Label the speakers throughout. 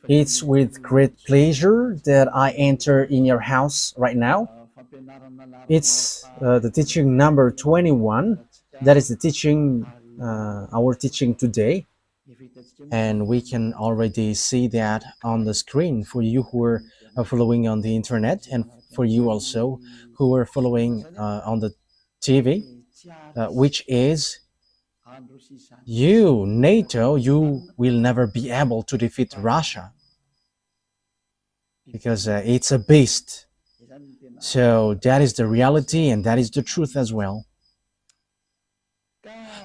Speaker 1: It's with great pleasure that I enter in your house right now. It's the teaching number 21. That is the teaching, our teaching today. And we can already see that on the screen for you who are following on the internet, and for you also who are following on the TV, which is you, NATO, you will never be able to defeat Russia because it's a beast. So that is the reality and that is the truth as well.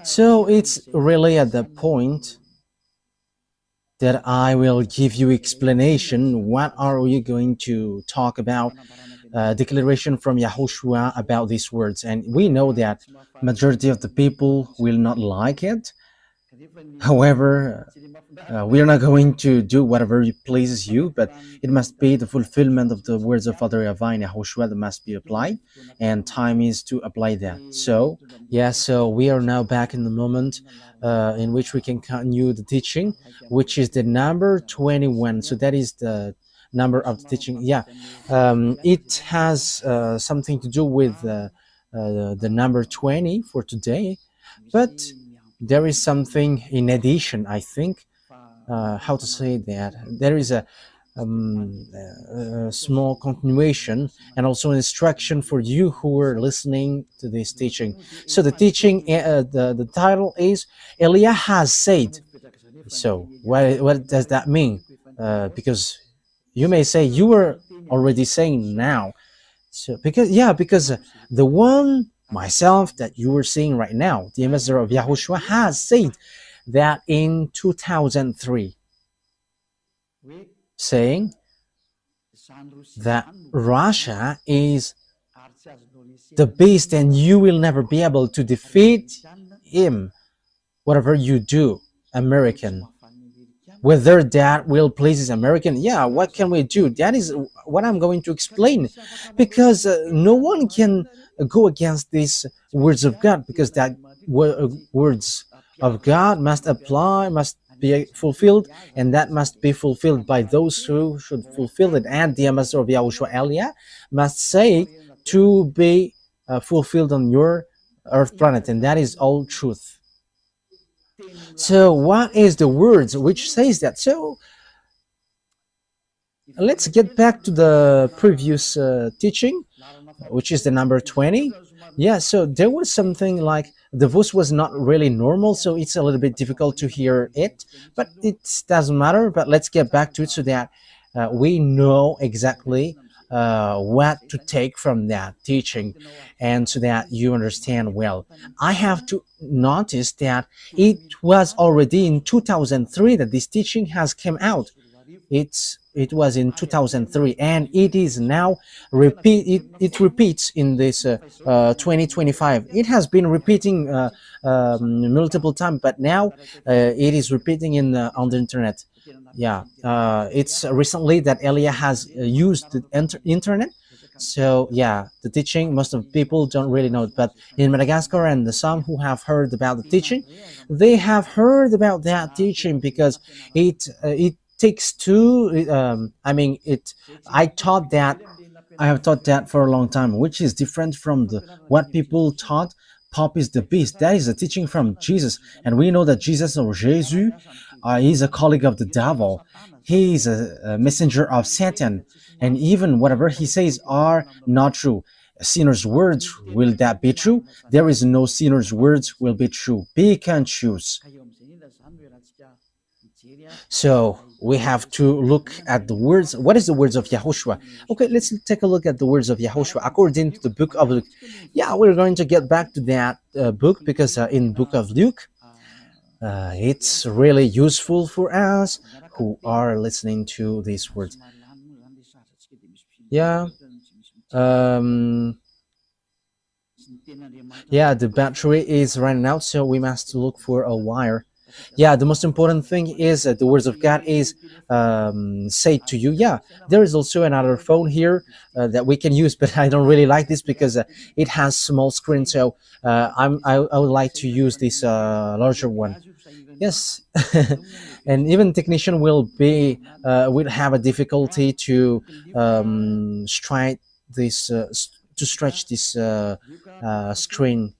Speaker 1: So it's really at the point that I will give you explanation. What are we going to talk about? Declaration from YAHOSHUAH about these words, and we know that majority of the people will not like it. However, we are not going to do whatever pleases you, but it must be the fulfillment of the words of Father YAHVAH and YAHOSHUAH that must be applied, and time is to apply that. So, yeah, so we are now back in the moment in which we can continue the teaching, which is the number 21. So that is the number of the teaching. Yeah, it has something to do with the number 20 for today, but there is something in addition, I think. How to say that? There is a small continuation and also instruction for you who are listening to this teaching. So the teaching, the title is Elia has said. So what does that mean? Because you may say you were already saying now. So because the one myself that you are seeing right now, the ambassador of YAHOSHUAH, has said that in 2003, saying that Russia is the beast and you will never be able to defeat him, whatever you do, American. Whether that will please American, yeah, what can we do? That is what I'm going to explain, because no one can go against these words of God, because that words of God must apply, must be fulfilled, and that must be fulfilled by those who should fulfill it. And the ambassador of YAHOSHUAH, Elia, must say to be fulfilled on your earth planet, and that is all truth. So what is the words which says that? So let's get back to the previous teaching, which is the number 20. Yeah, so there was something like the voice was not really normal, so it's a little bit difficult to hear it, but it doesn't matter. But let's get back to it so that we know exactly what to take from that teaching, and so that you understand well. I have to notice that it was already in 2003 that this teaching has come out. It was in 2003, and it is now it repeats in this 2025. It has been repeating multiple times, but now it is repeating on the internet. Yeah, it's recently that Elia has used the internet. So yeah, the teaching, most of the people don't really know it, but in Madagascar and some who have heard about the teaching, they have heard about that teaching, because it takes two. I have taught that for a long time, which is different from what people taught. Pop is the beast. That is a teaching from Jesus, and we know that Jesus, or Jesus, is a colleague of the devil. He is a messenger of Satan, and even whatever he says are not true. A sinner's words, will that be true? There is no sinner's words will be true. Pick and choose. So we have to look at the words. What is the words of YAHOSHUAH? Okay, let's take a look at the words of YAHOSHUAH according to the book of Luke. Yeah, we're going to get back to that book, because in book of Luke, it's really useful for us who are listening to these words. Yeah. Yeah, the battery is running out, so we must look for a wire. Yeah, the most important thing is that the words of God is said to you. Yeah, there is also another phone here that we can use, but I don't really like this because it has small screen. So I would like to use this larger one. Yes, and even technician will have a difficulty to strike this to stretch this screen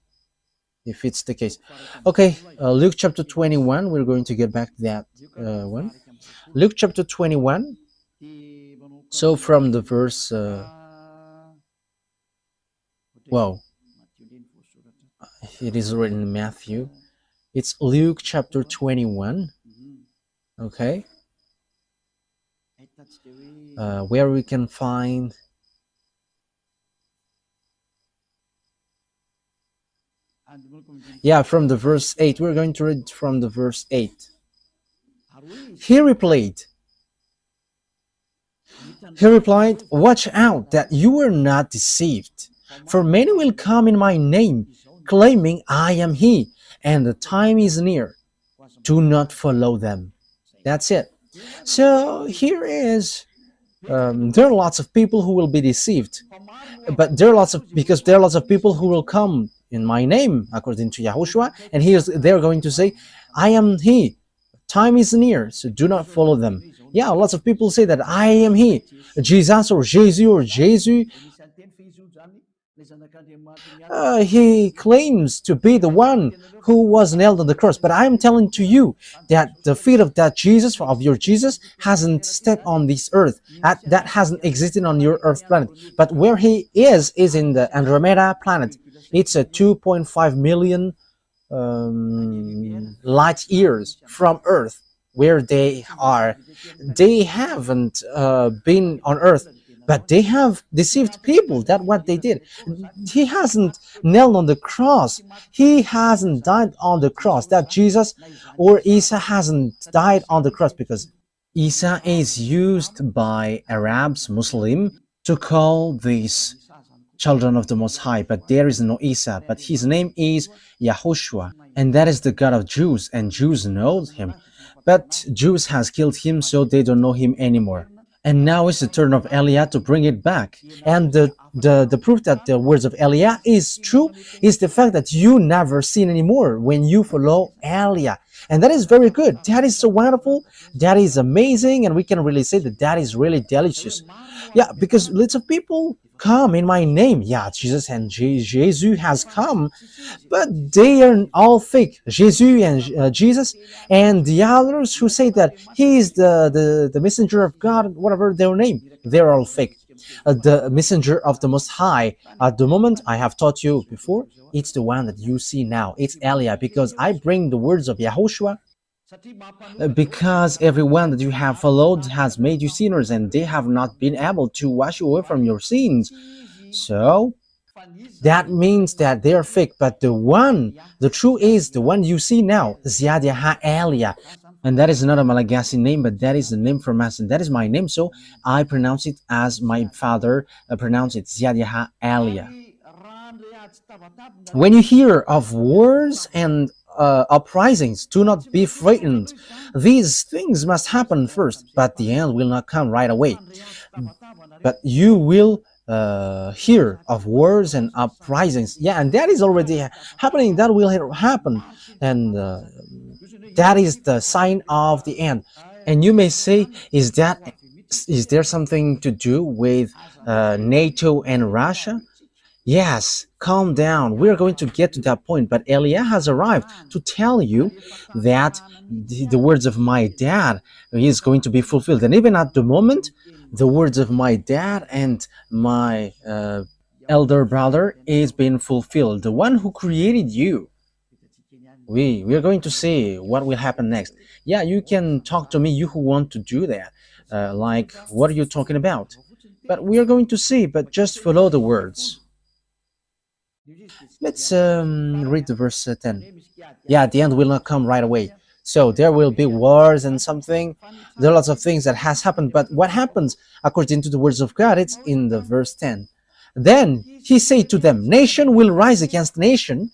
Speaker 1: if it's the case. Okay, Luke chapter 21. We're going to get back to that one. Luke chapter 21. So from the verse, well, it is written in Matthew. It's Luke chapter 21. Okay, where we can find. Yeah, from the verse 8. We're going to read from the verse 8. He replied, Watch out that you are not deceived. For many will come in my name, claiming I am he, and the time is near. Do not follow them. That's it. So here is, there are lots of people who will be deceived, but there are lots of people who will come in my name, according to Yahushua, and they're going to say, I am he. Time is near, so do not follow them. Yeah, lots of people say that I am he, Jesus or Jesus. He claims to be the one who was nailed on the cross, but I'm telling to you that the feet of that Jesus, of your Jesus, hasn't stepped on this earth. That hasn't existed on your earth planet. But where he is in the Andromeda planet. It's a 2.5 million light years from Earth, where they are. They haven't been on Earth, but they have deceived people. That's what they did. He hasn't nailed on the cross. He hasn't died on the cross. That Jesus or Isa hasn't died on the cross, because Isa is used by Arabs, Muslim, to call these children of the Most High, but there is no Isa, but his name is YAHOSHUAH, and that is the God of Jews, and Jews know him, but Jews has killed him, so they don't know him anymore. And now it's the turn of Eliah to bring it back. And the proof that the words of Eliah is true is the fact that you never sin anymore when you follow Eliah. And that is very good. That is so wonderful. That is amazing. And we can really say that that is really delicious. Yeah, because lots of people come in my name. Yeah, Jesus and Jesus has come, but they are all fake. Jesus and Jesus and the others who say that he is the messenger of God, whatever their name, they're all fake. The messenger of the Most High, at the moment, I have taught you before, it's the one that you see now. It's Eliah, because I bring the words of Yahushua, because everyone that you have followed has made you sinners, and they have not been able to wash you away from your sins. So that means that they are fake, but the true is the one you see now, Ziad Eliah. And that is not a Malagasy name, but that is the name from us, and that is my name, so I pronounce it as my father pronounced it, Ziad Eliah. When you hear of wars and uprisings, do not be frightened. These things must happen first, but the end will not come right away. But you will hear of wars and uprisings. Yeah, and that is already happening. That will happen. And that is the sign of the end. And you may say, is there something to do with NATO and Russia? Yes, calm down. We're going to get to that point. But Eliah has arrived to tell you that the words of my dad is going to be fulfilled. And even at the moment, the words of my dad and my elder brother is being fulfilled. The one who created you. We are going to see what will happen next. Yeah, you can talk to me, you who want to do that. Like, what are you talking about? But we are going to see, but just follow the words. Let's read the verse 10. Yeah, the end will not come right away. So there will be wars and something. There are lots of things that has happened. But what happens according to the words of God? It's in the verse 10. Then he said to them, nation will rise against nation,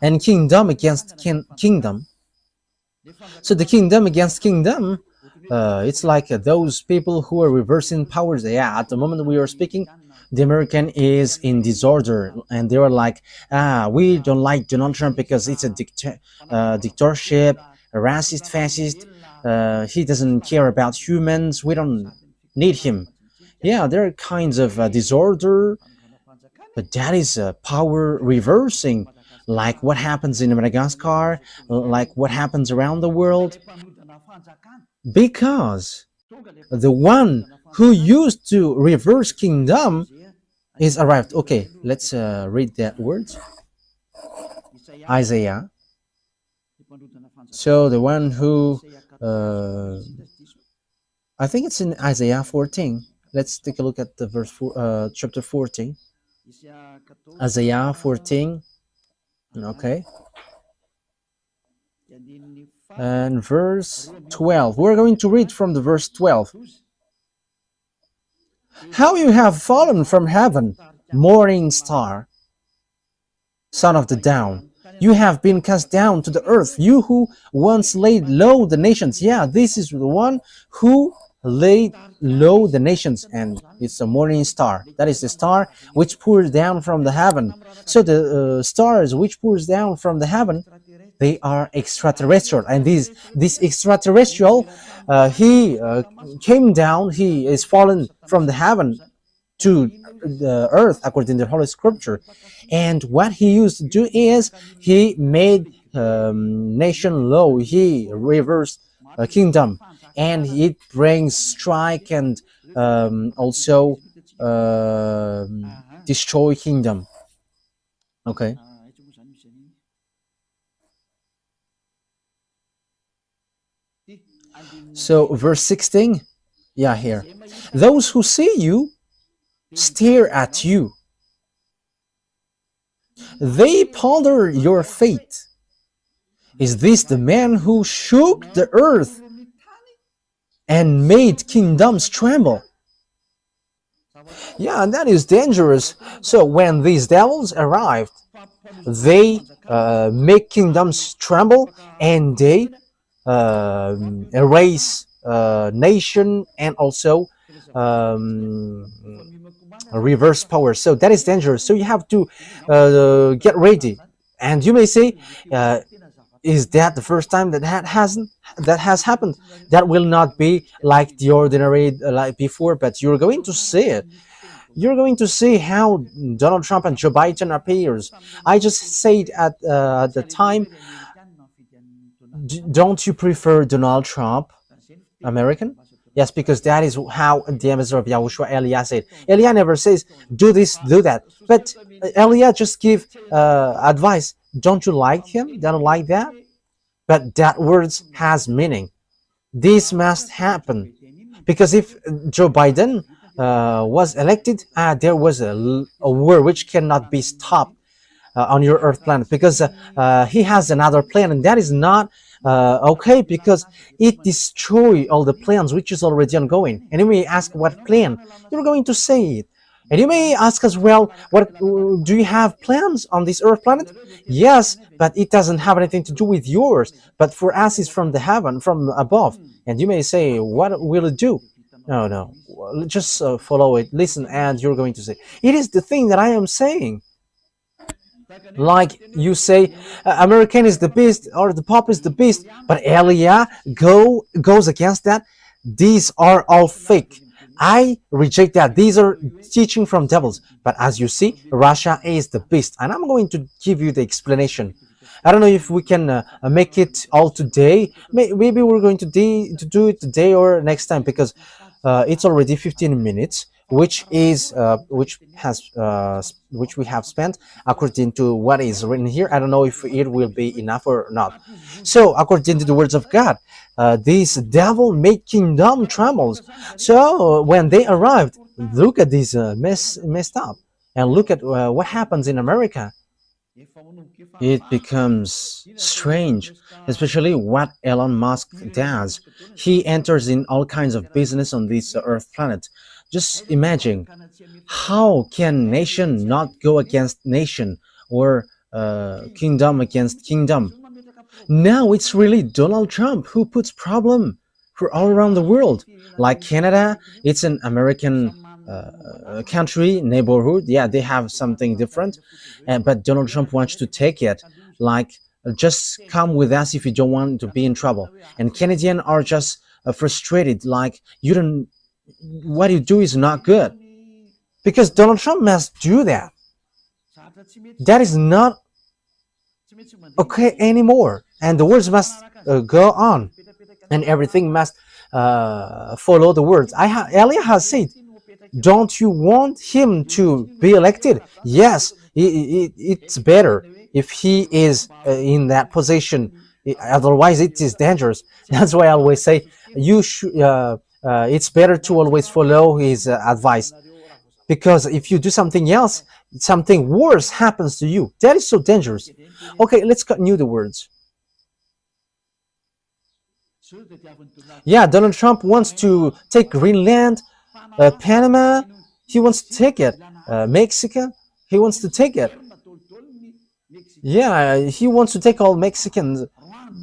Speaker 1: and kingdom against kingdom. So the kingdom against kingdom, it's like those people who are reversing powers. Yeah, at the moment we are speaking, the American is in disorder, and they were like, we don't like Donald Trump because it's a dictatorship, a racist, fascist. He doesn't care about humans. We don't need him. Yeah, there are kinds of disorder, but that is power reversing, like what happens in Madagascar, like what happens around the world, because the one who used to reverse kingdom is arrived. Okay, let's read that word. Isaiah. So the one who, I think it's in Isaiah 14. Let's take a look at the chapter 14. Isaiah 14. Okay. And verse 12. We're going to read from the verse 12. How you have fallen from heaven, morning star, son of the dawn. You have been cast down to the earth, you who once laid low the nations. Yeah, this is the one who laid low the nations, and it's a morning star. That is the star which pours down from the heaven. So the stars which pours down from the heaven, they are extraterrestrial, and this extraterrestrial, he came down, he is fallen from the heaven to the earth according to the Holy Scripture. And what he used to do is he made nation low, he reversed a kingdom, and it brings strike and also destroy kingdom. Okay. So verse 16, yeah, here. Those who see you stare at you. They ponder your fate. Is this the man who shook the earth and made kingdoms tremble? Yeah, and that is dangerous. So when these devils arrived, they make kingdoms tremble, and they erase nation, and also reverse power. So that is dangerous. So you have to get ready. And you may say, is that the first time that has happened? That will not be like the ordinary like before, but you're going to see it. You're going to see how Donald Trump and Joe Biden appears. I just said at the time, don't you prefer Donald Trump, American? Yes, because that is how the ambassador of YAHOSHUAH, Elia, said. Elia never says, do this, do that. But Elia just give advice. Don't you like him? Don't like that? But that words has meaning. This must happen. Because if Joe Biden was elected, there was a war which cannot be stopped on your earth planet, because he has another plan, and that is not okay, because it destroys all the plans which is already ongoing. And you may ask what plan, you're going to say it. And you may ask as well, what do you have plans on this earth planet? Yes, but it doesn't have anything to do with yours, but for us it's from the heaven, from above. And you may say, what will it do? No, just follow it, listen, and you're going to say, it is the thing that I am saying. Like you say, American is the beast, or the Pope is the beast, but Elia goes against that. These are all fake. I reject that. These are teaching from devils. But as you see, Russia is the beast, and I'm going to give you the explanation. I don't know if we can make it all today. Maybe we're going to do it today or next time, because it's already 15 minutes. Which we have spent according to what is written here. I don't know if it will be enough or not. So according to the words of God, this devil made kingdom trembles. So when they arrived, look at this messed up, and look at what happens in America. It becomes strange, especially what Elon Musk does. He enters in all kinds of business on this earth planet. Just imagine, how can nation not go against nation, or kingdom against kingdom? Now it's really Donald Trump who puts problem for all around the world. Like Canada, it's an American country, neighborhood. Yeah, they have something different, but Donald Trump wants to take it. Like Just come with us if you don't want to be in trouble. And Canadians are just frustrated, like, you don't, what you do is not good. Because Donald Trump must do that. That is not okay anymore. And the words must go on. And everything must follow the words. Elia has said, don't you want him to be elected? Yes, it's better if he is in that position. Otherwise, it is dangerous. That's why I always say you should. It's better to always follow his advice, because if you do something else, something worse happens to you. That is so dangerous. Okay, let's continue the words. Yeah, Donald Trump wants to take Greenland, Panama, he wants to take it. Mexico, he wants to take it. Yeah, he wants to take all Mexicans.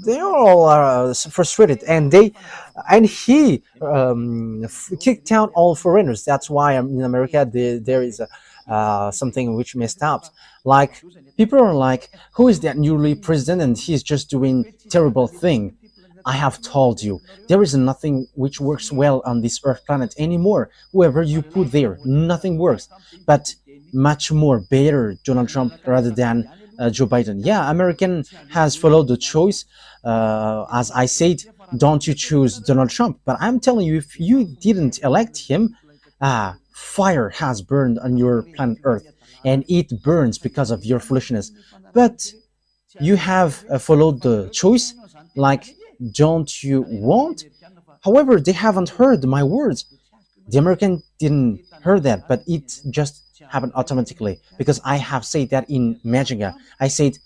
Speaker 1: They are all frustrated, and he kicked out all foreigners. That's why in America there is something which messed up. Like, people are like, who is that newly president, and he's just doing terrible thing. I have told you, there is nothing which works well on this earth planet anymore. Whoever you put there, nothing works. But much more better Donald Trump rather than Joe Biden. Yeah, American has followed the choice. As I said, don't you choose Donald Trump. But I'm telling you, if you didn't elect him, fire has burned on your planet Earth. And it burns because of your foolishness. But you have followed the choice, like, don't you want? However, they haven't heard my words. The American didn't hear that, but it just happened automatically, because I have said that in Majinga. I said,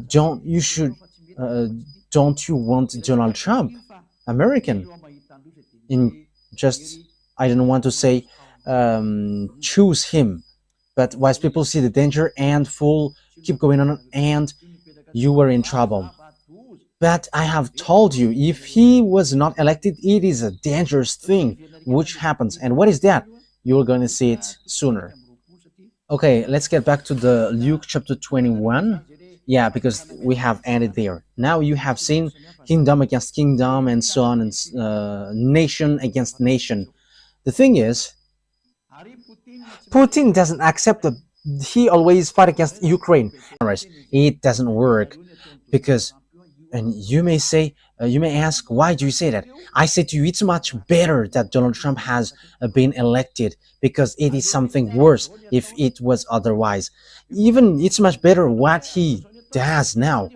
Speaker 1: don't you want Donald Trump, American? I don't want to say choose him, but wise people see the danger and keep going on, and you were in trouble. But I have told you, if he was not elected, it is a dangerous thing which happens. And what is that? You're going to see it sooner. Okay, let's get back to the Luke chapter 21. Yeah, because we have ended there. Now you have seen kingdom against kingdom and so on, and nation against nation. The thing is, Putin doesn't accept that he always fight against Ukraine. It doesn't work, because, and you may say, you may ask, why do you say that? I say to you, it's much better that Donald Trump has been elected, because it is something worse if it was otherwise. Even it's much better what he does now.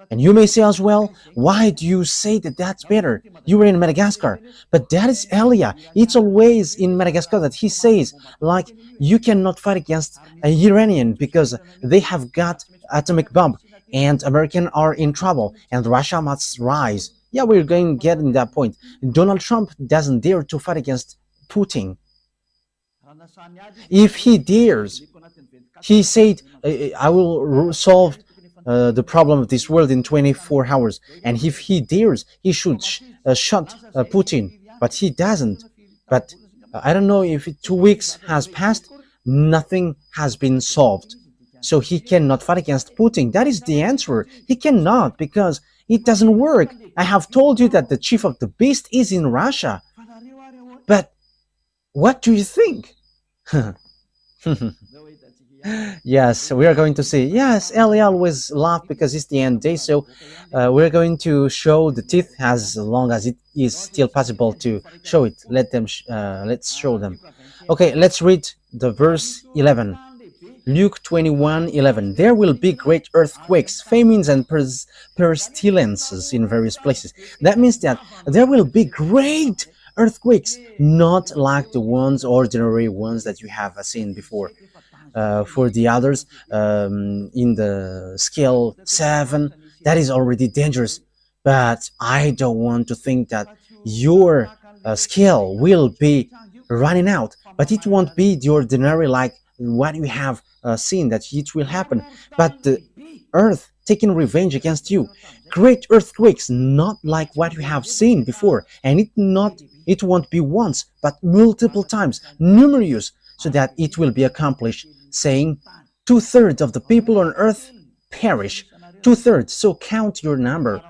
Speaker 1: And you may say as well, why do you say that that's better? You were in Madagascar. But that is Elia. It's always in Madagascar that he says, like, you cannot fight against an Iranian because they have got atomic bomb, and Americans are in trouble, and Russia must rise. Yeah, we're going to get in that point. Donald Trump doesn't dare to fight against Putin. If he dares, he said, I will solve the problem of this world in 24 hours. And if he dares, he should shut Putin. But he doesn't. But I don't know if 2 weeks has passed, nothing has been solved. So he cannot fight against Putin. That is the answer. He cannot, because it doesn't work. I have told you that the chief of the beast is in Russia. But what do you think? Yes, we are going to see. Yes, Ellie always laugh because it's the end day. So we're going to show the teeth as long as it is still possible to show it. Let's show them. Okay, let's read the verse 11. Luke 21:11. There will be great earthquakes, famines, and pestilences in various places. That means that there will be great earthquakes, not like the ordinary ones that you have seen before. For the others, in the scale 7, that is already dangerous. But I don't want to think that your scale will be running out. But it won't be the ordinary like what you have seen that it will happen. But the earth taking revenge against you. Great earthquakes, not like what you have seen before. And it won't be once, but multiple times, numerous, so that it will be accomplished, saying 2/3 of the people on earth perish. 2/3. So count your number.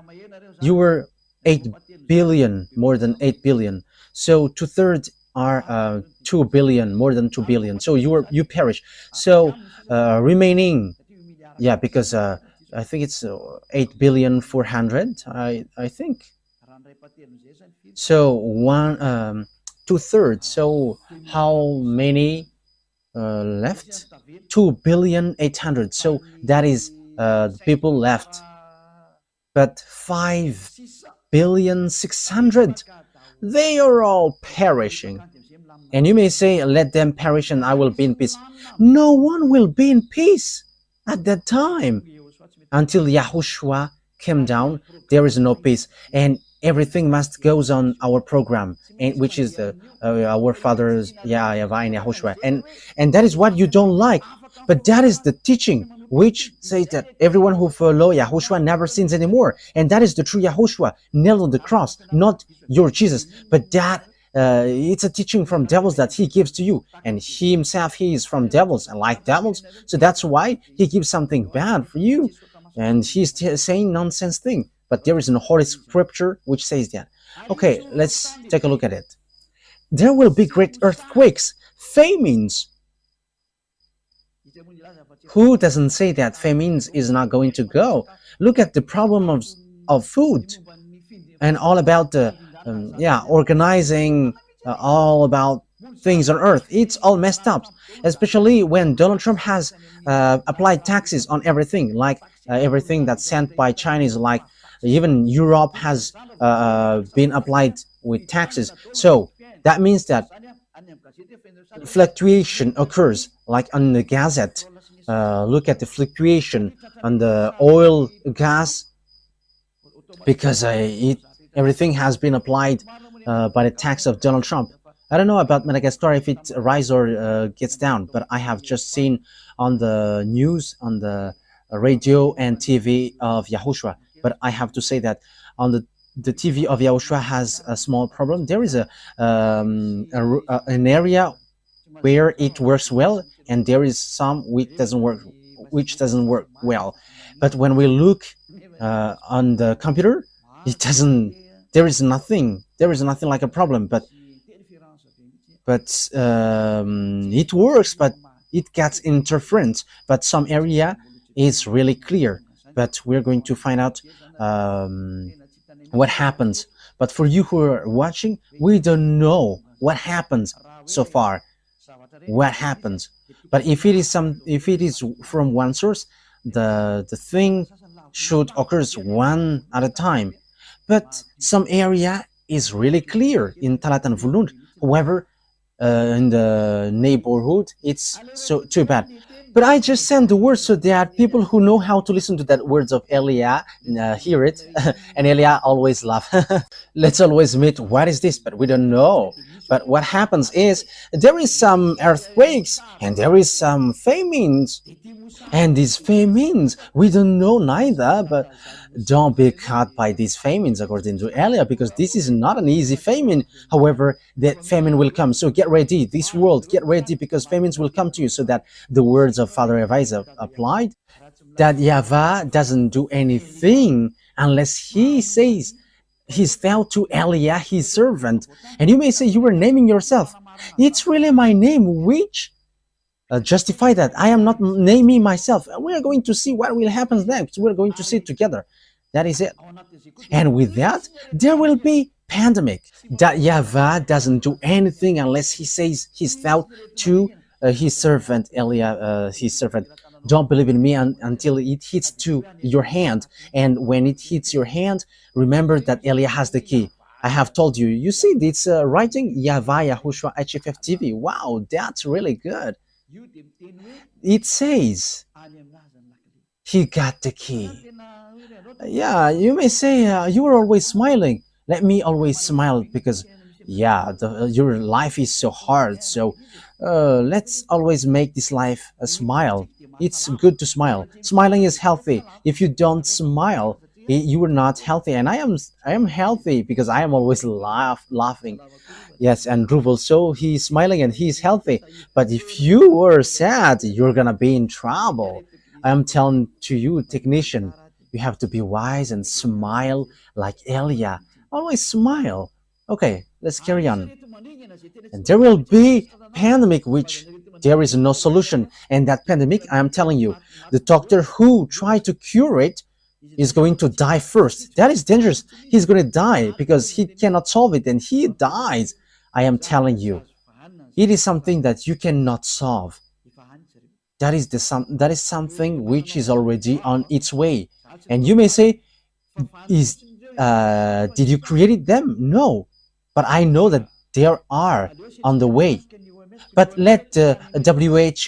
Speaker 1: You were 8 billion, more than 8 billion. So 2/3 are 2 billion, more than 2 billion. So you perish. So remaining, yeah, because I think it's 8 billion 400. I think so. 2/3. So how many left? 2 billion 800. So that is the people left. But 5 billion 600, they are all perishing. And you may say, let them perish and I will be in peace. No one will be in peace at that time. Until Yahushua came down, there is no peace. And everything must goes on our program, and which is the our fathers, YAHVAH and YAHOSHUAH. And that is what you don't like. But that is the teaching which says that everyone who follow Yahushua never sins anymore. And that is the true Yahushua, nailed on the cross, not your Jesus. But that it's a teaching from devils that he gives to you. And he himself, he is from devils and like devils. So that's why he gives something bad for you. And he's saying nonsense thing. But there is no Holy Scripture which says that. Okay, let's take a look at it. There will be great earthquakes, famines. Who doesn't say that famines is not going to go? Look at the problem of food and all about the organizing all about things on earth. It's all messed up, especially when Donald Trump has applied taxes on everything, like everything that's sent by Chinese, like even Europe has been applied with taxes. So that means that fluctuation occurs, like on the gazette. Look at the fluctuation on the oil, gas, because everything has been applied by the tax of Donald Trump. I don't know about Madagascar if it rises or gets down, but I have just seen on the news, on the radio and TV of YAHOSHUAH. But I have to say that on the TV of YAHOSHUAH has a small problem. There is an area where it works well, and there is some which doesn't work well. But when we look on the computer, it doesn't. There is nothing like a problem. But it works, but it gets interference. But some area is really clear. But we're going to find out what happens. But for you who are watching, we don't know what happens so far. What happens? But if it is from one source, the thing should occur one at a time. But some area is really clear in Talat and Vulund. However, in the neighborhood, it's so too bad. But I just send the words so that people who know how to listen to that words of Elia hear it. And Elia always laugh. Let's always admit, what is this? But we don't know. But what happens is there is some earthquakes and there is some famines. And these famines, we don't know neither, but don't be caught by these famines according to Elia, because this is not an easy famine. However, that famine will come. So get ready, this world, get ready, because famines will come to you, so that the words of Father YAHVAH is applied, that YAHVAH doesn't do anything unless he says he's vowed to Elia, his servant. And you may say you were naming yourself. It's really my name which justify that. I am not naming myself. We are going to see what will happen next. We're going to see it together. That is it. And with that, there will be pandemic. That YAHVAH doesn't do anything unless he says he's vowed to his servant, Elia, his servant. Don't believe in me until it hits to your hand. And when it hits your hand, remember that Elia has the key. I have told you. You see, it's writing YAHVAH, YAHOSHUAH, HFF TV. Wow, that's really good. It says he got the key. Yeah, you may say you are always smiling. Let me always smile, because your life is so hard. So let's always make this life a smile. It's good to smile. Smiling is healthy. If you don't smile, you are not healthy. And I am healthy because I am always laughing. Yes, and Ruvel, so he's smiling and he's healthy. But if you are sad, you're gonna be in trouble. I'm telling to you, technician, You have to be wise and smile like Elia. Always smile. Okay, let's carry on. And there will be pandemic which there is no solution. And that pandemic, I am telling you, the doctor who tried to cure it is going to die first. That is dangerous. He's going to die because he cannot solve it and he dies. I am telling you, it is something that you cannot solve. That is something which is already on its way. And you may say, is did you create them? No, but I know that they are on the way. But let the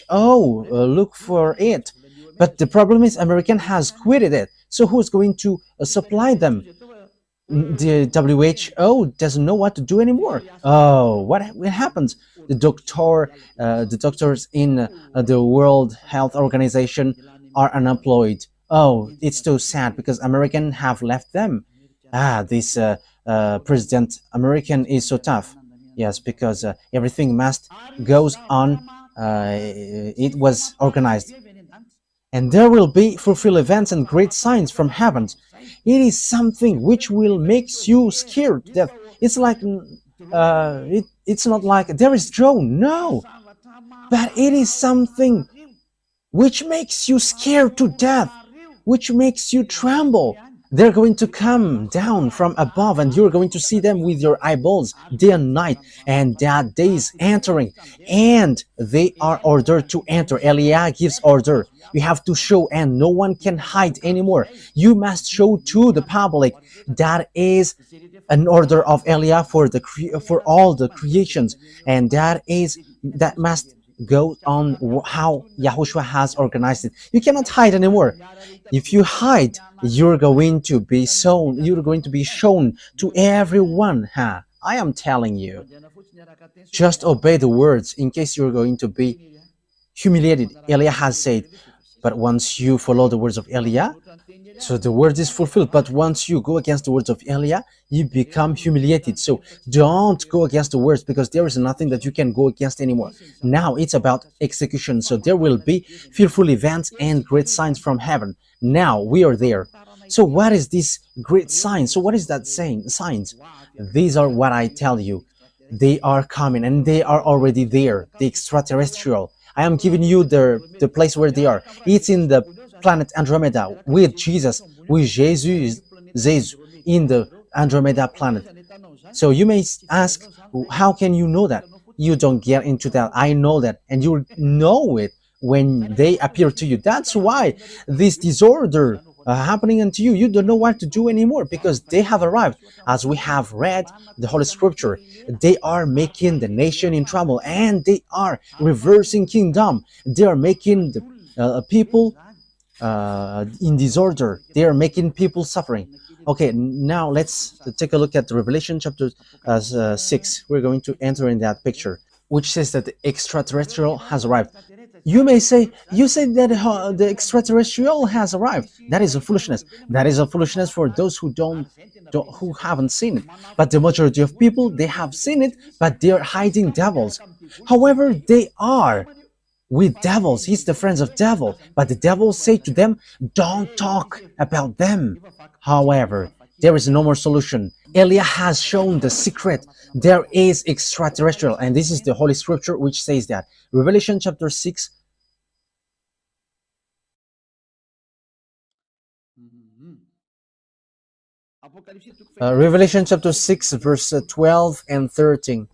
Speaker 1: WHO look for it. But the problem is American has quitted it. So who's going to supply them? The WHO doesn't know what to do anymore. Oh, what happens? The doctors in the World Health Organization are unemployed. Oh, it's so sad because Americans have left them. This President American is so tough. Yes, because everything must goes on. It was organized, and there will be fulfill events and great signs from heaven. It is something which will makes you scared to death. It's like it's not like there is drone, no, but it is something which makes you scared to death, which makes you tremble. They're going to come down from above and you're going to see them with your eyeballs day and night, and that day is entering and they are ordered to enter. Eliah gives order. You have to show and no one can hide anymore. You must show to the public. That is an order of Eliah for all the creations, and that must go on how Yahushua has organized it. You cannot hide anymore. If you hide, you're going to be shown to everyone. I am telling you. Just obey the words in case you're going to be humiliated. Eliah has said, but once you follow the words of Eliah, so the word is fulfilled. But once you go against the words of Eliah, you become humiliated. So don't go against the words, because there is nothing that you can go against anymore. Now it's about execution. So there will be fearful events and great signs from heaven. Now we are there. So what is this great sign? So what is that saying? Signs. These are what I tell you. They are coming and they are already there. The extraterrestrial. I am giving you the place where they are. It's in the planet Andromeda with Jesus, in the Andromeda planet. So you may ask, how can you know that? You don't get into that. I know that, and you know it when they appear to you. That's why this disorder happening unto you. You don't know what to do anymore, because they have arrived. As we have read the Holy Scripture, they are making the nation in trouble, and they are reversing kingdom. They are making the people in disorder. They are making people suffering. Okay, now let's take a look at Revelation chapter 6. We're going to enter in that picture, which says that the extraterrestrial has arrived. You may say, you say that the extraterrestrial has arrived. That is a foolishness. That is a foolishness for those who who haven't seen it. But the majority of people, they have seen it, but they are hiding devils. However, they are with devils. He's the friends of devil. But the devils say to them, don't talk about them. However, there is no more solution. Eliah has shown the secret. There is extraterrestrial, and this is the Holy Scripture which says that. Revelation chapter 6. Revelation chapter 6, verse 12 and 13.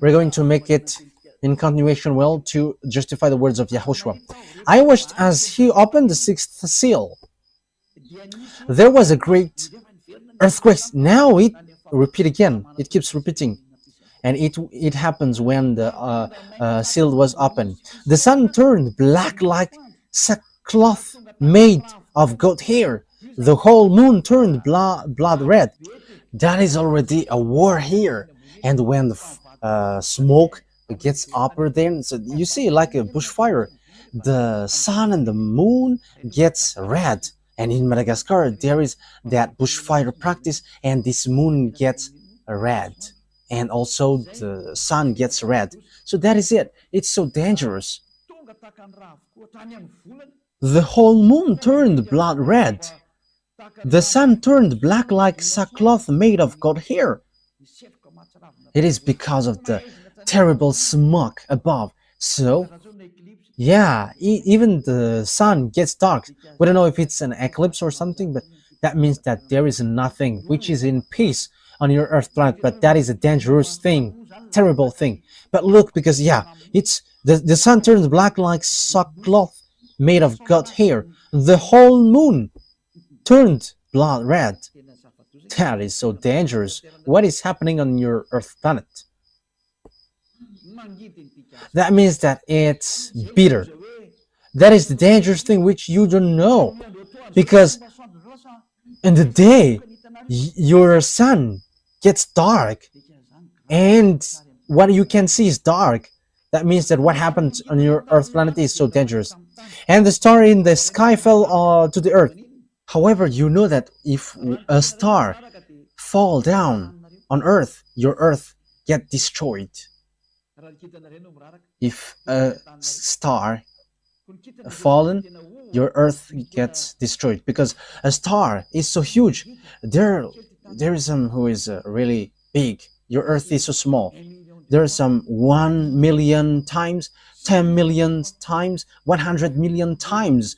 Speaker 1: We're going to make it in continuation well to justify the words of Yahushua. I watched as he opened the sixth seal. There was a great earthquake. Now it repeat again. It keeps repeating. And it happens when the seal was open. The sun turned black like sackcloth made of goat hair. The whole moon turned blood red. That is already a war here. And when the smoke gets upper, then so you see like a bushfire, the sun and the moon gets red. And in Madagascar, there is that bushfire practice, and this moon gets red. And also the sun gets red. So that is it. It's so dangerous. The whole moon turned blood red. The sun turned black like sackcloth made of goat hair. It is because of the terrible smoke above. So, yeah, even the sun gets dark. We don't know if it's an eclipse or something, but that means that there is nothing which is in peace on your Earth planet. But that is a dangerous thing, terrible thing. But look, because yeah, it's the sun turns black like sackcloth made of goat hair. The whole moon turned blood red. That is so dangerous. What is happening on your Earth planet? That means that it's bitter. That is the dangerous thing which you don't know. Because in the day, your sun gets dark and what you can see is dark. That means that what happened on your Earth planet is so dangerous. And the star in the sky fell to the Earth. However, you know that if a star fall down on Earth, your Earth get destroyed. If a star fallen, your Earth gets destroyed because a star is so huge. There is some who is really big. Your Earth is so small. There are some 1 million times, 10 million times, 100 million times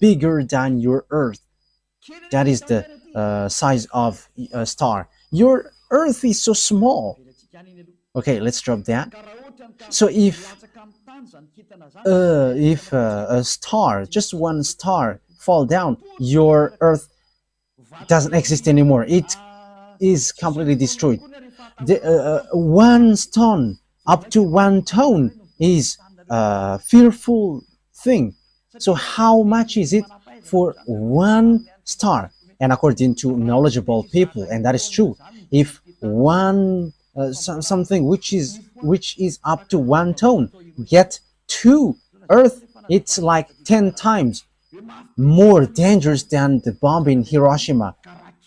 Speaker 1: bigger than your Earth. That is the size of a star. Your Earth is so small. Okay, let's drop that. So if a star, just one star, fall down, your Earth doesn't exist anymore. It is completely destroyed. One stone up to 1 ton is a fearful thing. So how much is it for one star? And according to knowledgeable people, and that is true, if one something which is up to 1 ton get to Earth, it's like 10 times more dangerous than the bomb in Hiroshima.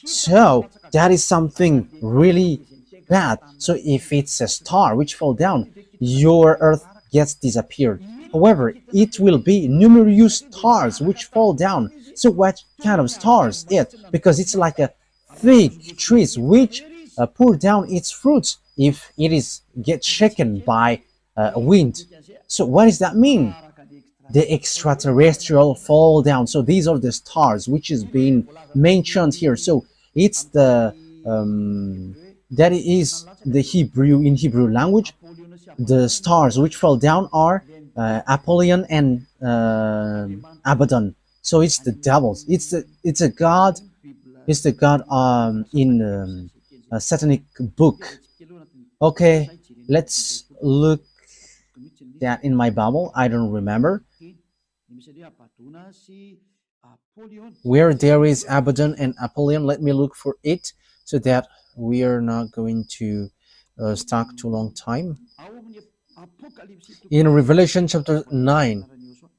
Speaker 1: So that is something really bad. So if it's a star which fall down, your Earth gets disappeared. However, it will be numerous stars which fall down. So what kind of stars it? Because it's like a thick trees which pour down its fruits if it is get shaken by wind. So what does that mean? The extraterrestrial fall down. So these are the stars which is being mentioned here. So it's the that is the Hebrew in Hebrew language. The stars which fall down are Apollyon and Abaddon. So it's the devils. It's a god. It's the god in a satanic book. Okay, let's look that in my Bible. I don't remember where there is Abaddon and Apollyon. Let me look for it so that we are not going to stuck too long time. In Revelation chapter 9,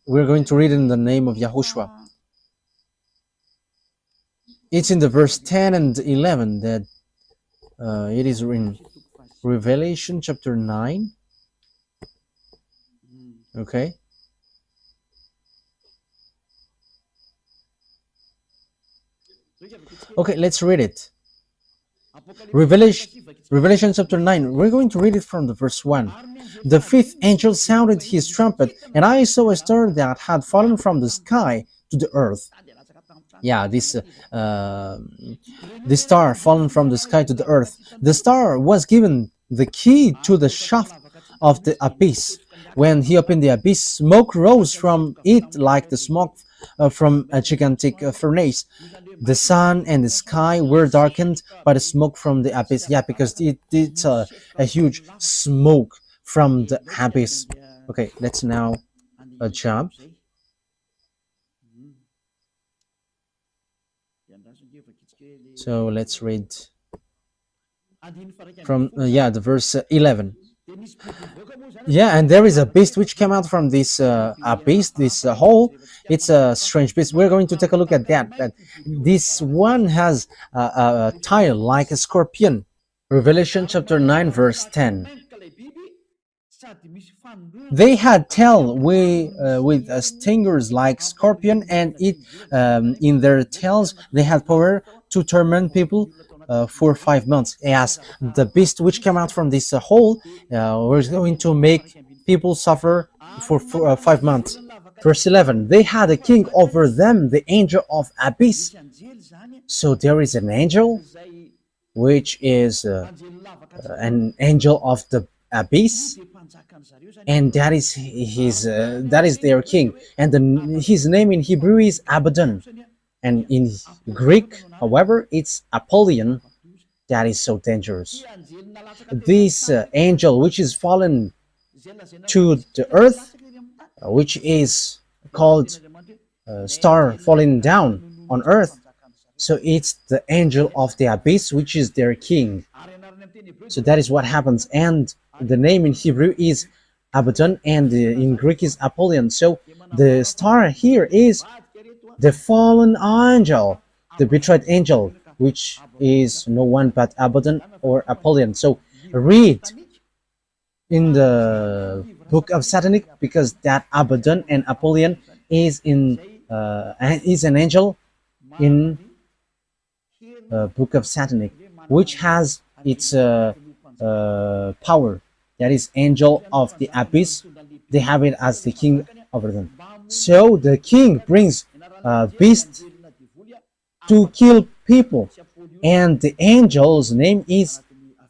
Speaker 1: we're going to read in the name of YAHOSHUAH. It's in the verse 10 and 11 that it is in Revelation chapter 9. Okay. Okay, let's read it. Revelation chapter 9. We're going to read it from the verse 1. The fifth angel sounded his trumpet, and I saw a star that had fallen from the sky to the earth. Yeah, this star fallen from the sky to the earth. The star was given the key to the shaft of the abyss. When he opened the abyss, smoke rose from it like the smoke from a gigantic furnace. The sun and the sky were darkened by the smoke from the abyss. Yeah, because it's a huge smoke from the abyss. Okay, let's now jump. So let's read from the verse 11. Yeah, and there is a beast which came out from this abyss, this hole. It's a strange beast. We're going to take a look at that. But this one has a tail like a scorpion. Revelation chapter 9 verse 10. They had tail with stingers like scorpion, and in their tails they had power to torment people for 5 months. As the beast which came out from this hole was going to make people suffer for 5 months. Verse 11, they had a king over them, the angel of abyss. So there is an angel, which is an angel of the abyss, and that is their king, and his name in Hebrew is Abaddon, and in Greek, however, it's Apollyon. That is so dangerous. This angel, which is fallen to the earth, which is called star falling down on earth, so it's the angel of the abyss, which is their king. So that is what happens, and the name in Hebrew is Abaddon, and in Greek is Apollyon. So the star here is the fallen angel, the betrayed angel, which is no one but Abaddon or Apollyon. So read in the book of Satanic, because that Abaddon and Apollyon is an angel in book of Satanic, which has its power. That is angel of the abyss. They have it as the king over them. So the king brings beasts to kill people, and the angel's name is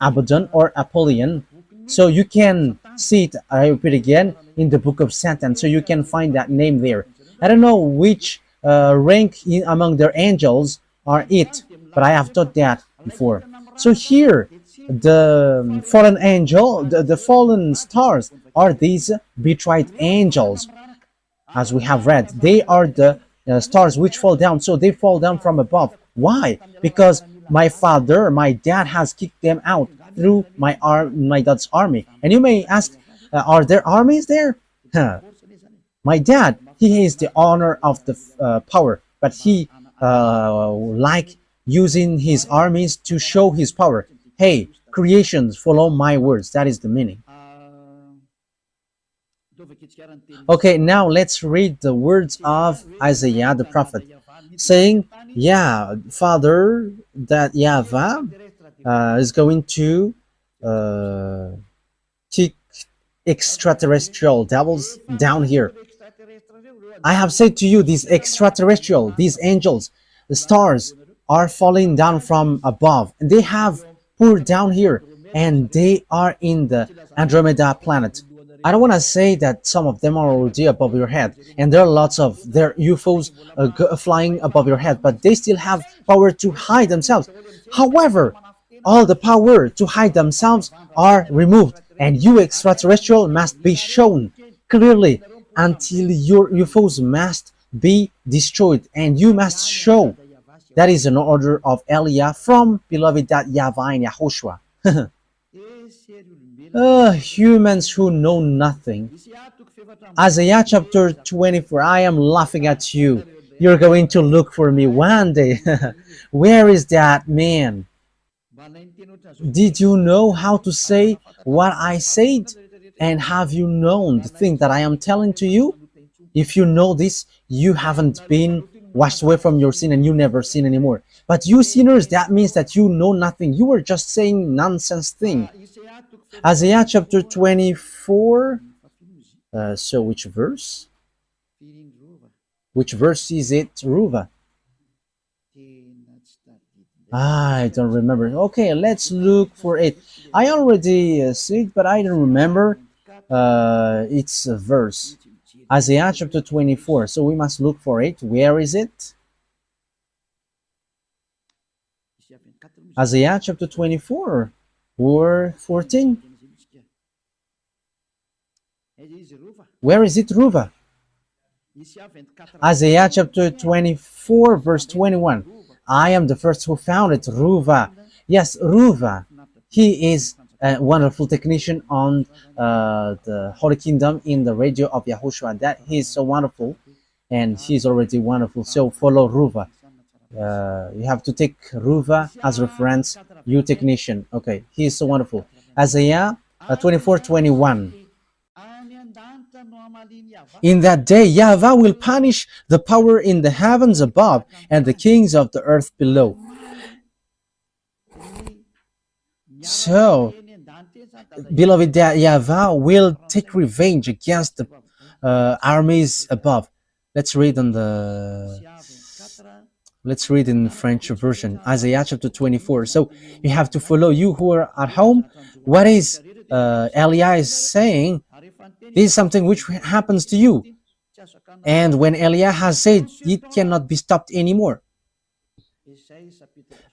Speaker 1: Abaddon or Apollyon. So you can see it, I repeat again, in the book of Satan. So you can find that name there. I don't know which rank among their angels are it, but I have taught that before. So here, the fallen angel, the fallen stars are these betrayed angels, as we have read. They are the stars which fall down, so they fall down from above. Why? Because my dad has kicked them out through my dad's army. And you may ask, are there armies there? My dad, he is the owner of the power, but he like using his armies to show his power. Hey, creations, follow my words. That is the meaning. Okay, now let's read the words of Isaiah the prophet, saying, yeah, Father, that YAHVAH is going to kick extraterrestrial devils down here. I have said to you, these extraterrestrial, these angels, the stars are falling down from above, and they have poured down here, and they are in the Andromeda planet. I don't want to say that some of them are already above your head, and there are lots of their UFOs flying above your head, but they still have power to hide themselves. However, all the power to hide themselves are removed, and you extraterrestrial must be shown clearly until your UFOs must be destroyed, and you must show. That is an order of Elia from beloved YAHVAH and YAHOSHUAH. Humans who know nothing. Isaiah chapter 24, I am laughing at you. You're going to look for me one day. Where is that man? Did you know how to say what I said? And have you known the thing that I am telling to you? If you know this, you haven't been washed away from your sin and you never sin anymore. But you sinners, that means that you know nothing. You were just saying nonsense thing. Isaiah chapter 24. So which verse? Which verse is it, Ruva? I don't remember. Okay, let's look for it. I already see it, but I don't remember its verse. Isaiah chapter 24. So we must look for it. Where is it? Isaiah chapter 24 or 14. Where is it, Ruva? Isaiah chapter 24 verse 21. I am the first who found it, Ruva. Yes, Ruva. He is a wonderful technician on the Holy Kingdom in the radio of YAHOSHUAH. That he is so wonderful, and he is already wonderful. So follow Ruva. You have to take Ruva as reference, you technician. Okay, he is so wonderful. Isaiah 24:21. In that day, YAHVAH will punish the power in the heavens above and the kings of the earth below. So, beloved, that YAHVAH will take revenge against the armies above. Let's read in French version, Isaiah chapter 24. So you have to follow, you who are at home, what is Eliah is saying. This is something which happens to you. And when Eliah has said, it cannot be stopped anymore.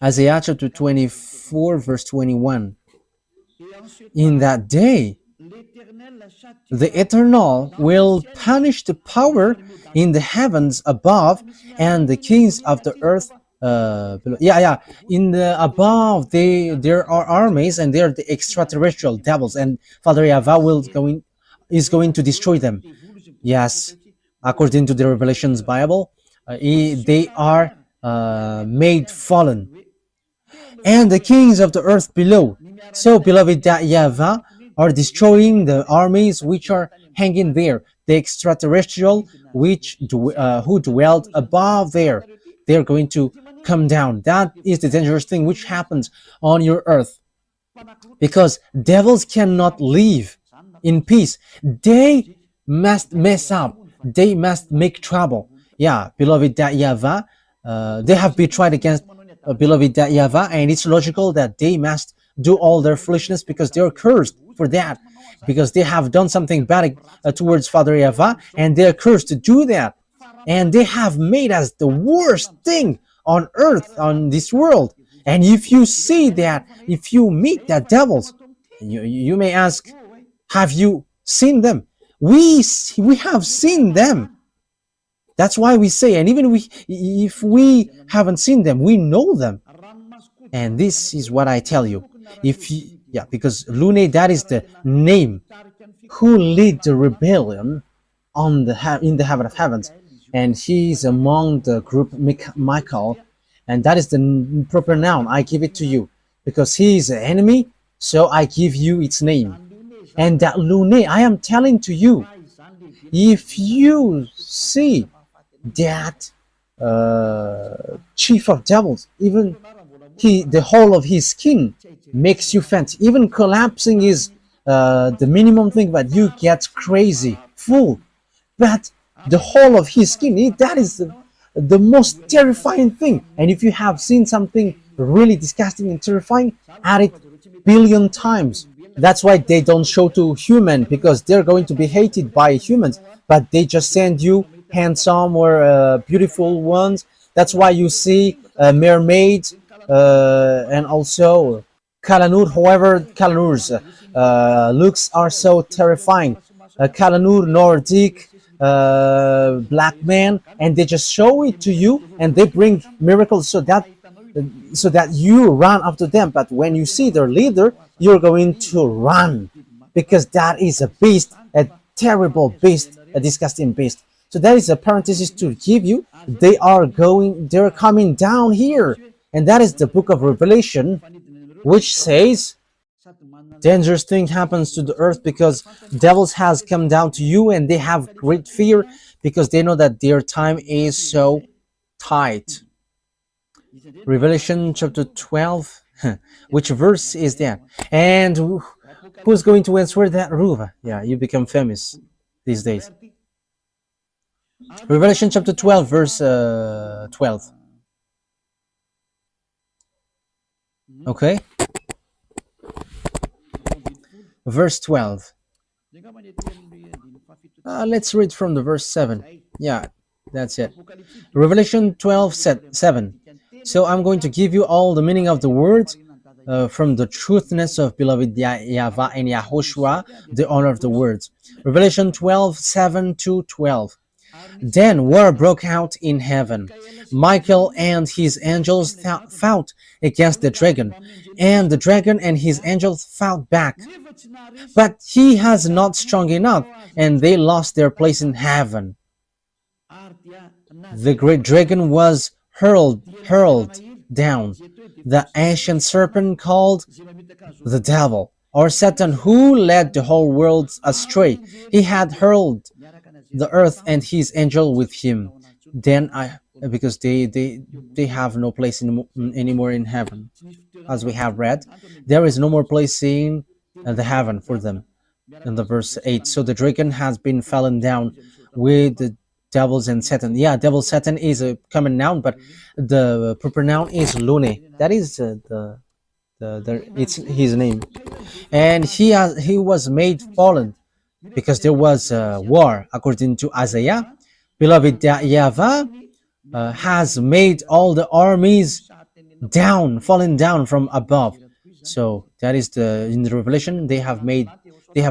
Speaker 1: Isaiah chapter 24 verse 21. In that day, the Eternal will punish the power in the heavens above and the kings of the earth below. In the above, there are armies, and they are the extraterrestrial devils, and Father YAHVAH is going to destroy them. Yes, according to the Revelations Bible, they are made fallen, and the kings of the earth below. So, beloved, that YAHVAH are destroying the armies which are hanging there, the extraterrestrial who dwelt above there. They're going to come down. That is the dangerous thing which happens on your earth, because devils cannot live in peace. They must mess up. They must make trouble. Yeah, beloved, that YAHVAH, they have betrayed against beloved that YAHVAH, and it's logical that they must do all their foolishness, because they are cursed for that, because they have done something bad towards Father YAHVAH, and they are cursed to do that, and they have made us the worst thing on earth, on this world. And if you see that, if you meet that devils, you may ask, have you seen them? We have seen them. That's why we say, and even if we haven't seen them, we know them. And this is what I tell you. Because Lune, that is the name who lead the rebellion in the heaven of heavens, and he is among the group Michael, and that is the proper noun. I give it to you because he is an enemy, so I give you its name. And that Lune, I am telling to you, if you see that chief of devils, even the whole of his skin makes you faint. Even collapsing is the minimum thing, but you get crazy, full. But the whole of his skin, that is the most terrifying thing. And if you have seen something really disgusting and terrifying, add it billion times. That's why they don't show to human, because they're going to be hated by humans, but they just send you handsome or beautiful ones. That's why you see mermaids and also Kalanur. However, Kalanur's looks are so terrifying. Kalanur, Nordic, black man, and they just show it to you, and they bring miracles so that you run after them. But when you see their leader, you're going to run, because that is a beast, a terrible beast, a disgusting beast. So that is a parenthesis to give you. They're coming down here, and that is the book of Revelation, which says dangerous thing happens to the earth because devils has come down to you, and they have great fear because they know that their time is so tight. Revelation chapter 12, which verse is that? And who's going to answer that, Ruva? Yeah, you become famous these days. Revelation chapter 12, verse 12. Okay? Verse 12. Let's read from the verse 7. Yeah, that's it. Revelation 12, 7. So I'm going to give you all the meaning of the words from the truthness of beloved YAHVAH and YAHOSHUAH, the honor of the words. Revelation 12, 7 to 12. Then war broke out in heaven. Michael and his angels fought against the dragon, and the dragon and his angels fought back. But he was not strong enough, and they lost their place in heaven. The great dragon was hurled down, the ancient serpent called the devil or Satan, who led the whole world astray. He had hurled the earth and his angel with him. Then I, because they have no place anymore in heaven, as we have read, there is no more place in the heaven for them. In the verse 8, so the dragon has been fallen down with the devils and Satan. Yeah, devil Satan is a common noun, but the proper noun is Lune. That is it's his name, and he was made fallen because there was a war, according to Isaiah. Beloved, that YAHVAH has made all the armies down, fallen down from above. So that is the in the Revelation they have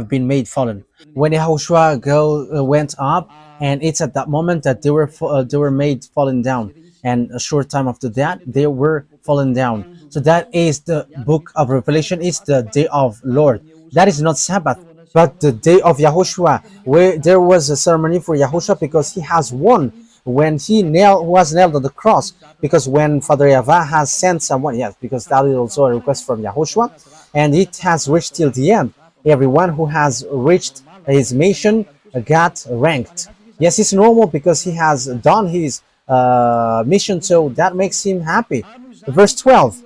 Speaker 1: been made fallen. When YAHOSHUAH went up, and it's at that moment that they were made fallen down, and a short time after that they were fallen down. So that is the book of Revelation. It's the day of Lord. That is not Sabbath, but the day of YAHOSHUAH, where there was a ceremony for YAHOSHUAH because he has won when he was nailed on the cross. Because when Father YAHVAH has sent someone, yes, because that is also a request from YAHOSHUAH, and it has reached till the end. Everyone who has reached his mission got ranked. Yes, it's normal because he has done his mission, so that makes him happy. Verse 12,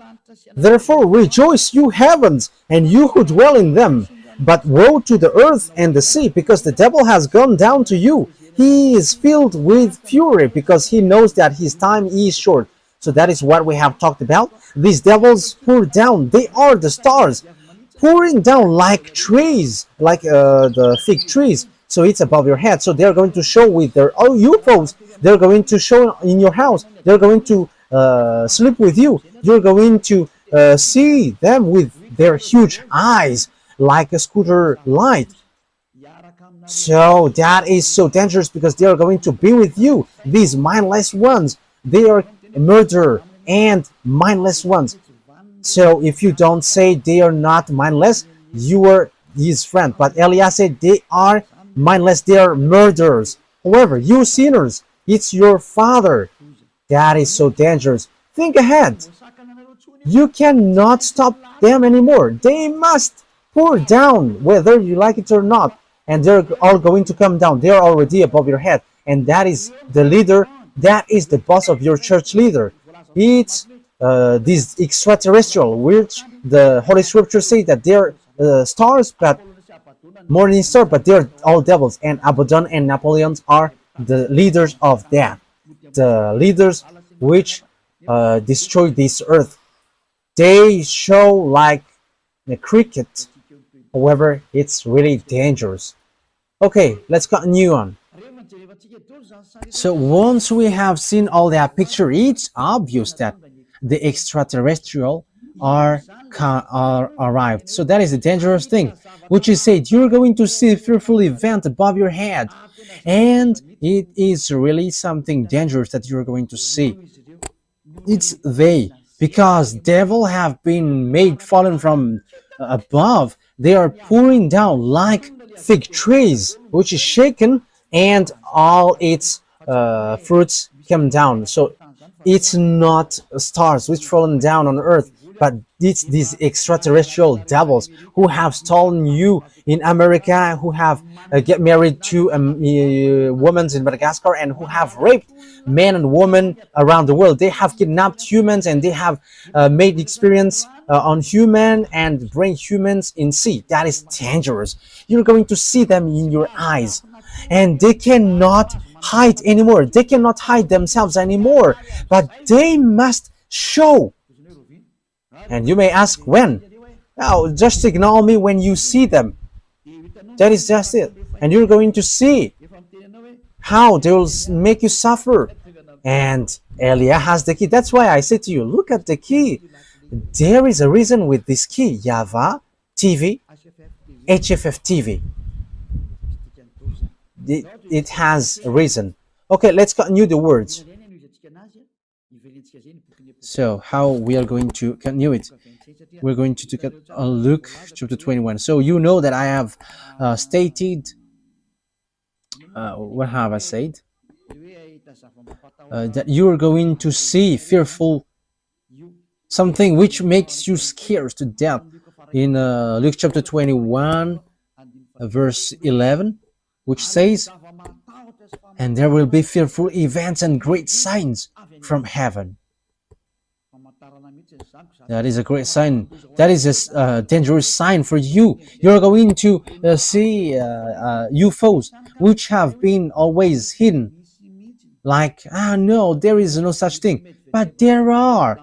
Speaker 1: therefore rejoice, you heavens, and you who dwell in them. But woe to the earth and the sea, because the devil has gone down to you. He is filled with fury because he knows that his time is short. So that is what we have talked about. These devils pour down. They are the stars pouring down like trees, like the fig trees. So it's above your head. So they're going to show with their UFOs. They're going to show in your house. They're going to sleep with you. You're going to see them with their huge eyes like a scooter light. So that is so dangerous because they are going to be with you. These mindless ones, they are murder and mindless ones. So if you don't say they are not mindless, you are his friend. But Elias said they are mindless, they are murderers. However, you sinners, it's your father. That is so dangerous. Think ahead. You cannot stop them anymore. They must pour down, whether you like it or not. And they're all going to come down. They're already above your head. And that is the leader. That is the boss of your church leader. It's this extraterrestrial, which the Holy Scripture say that they're stars, but morning star, but they're all devils. And Abaddon and Napoleon are the leaders of that. The leaders which destroy this earth. They show like a cricket. However, it's really dangerous. Okay, let's continue on. So once we have seen all that picture, it's obvious that the extraterrestrial are arrived. So that is a dangerous thing, which is said you're going to see a fearful event above your head, and it is really something dangerous that you're going to see. It's they, because devil have been made fallen from above. They are pouring down like fig trees, which is shaken, and all its fruits come down. So it's not stars which fallen down on earth, but it's these extraterrestrial devils who have stolen you in America, who have get married to women in Madagascar, and who have raped men and women around the world. They have kidnapped humans, and they have made experience on human and bring humans in sea. That is dangerous. You're going to see them in your eyes, and they cannot hide anymore. They cannot hide themselves anymore, but they must show. And you may ask when. Now, just ignore me when you see them. That is just it. And you're going to see how they will make you suffer. And Elia has the key. That's why I say to you, look at the key. There is a reason with this key. YAHVAH TV, HFF TV. It has a reason. Okay, let's continue the words. So how we are going to continue it? We're going to take a look chapter 21. So you know that I have stated, what have I said? That you are going to see fearful something which makes you scared to death. in Luke chapter 21, verse 11, which says, "And there will be fearful events and great signs from heaven." That is a great sign. That is a dangerous sign for you. You're going to see UFOs, which have been always hidden. Like, no, there is no such thing. But there are.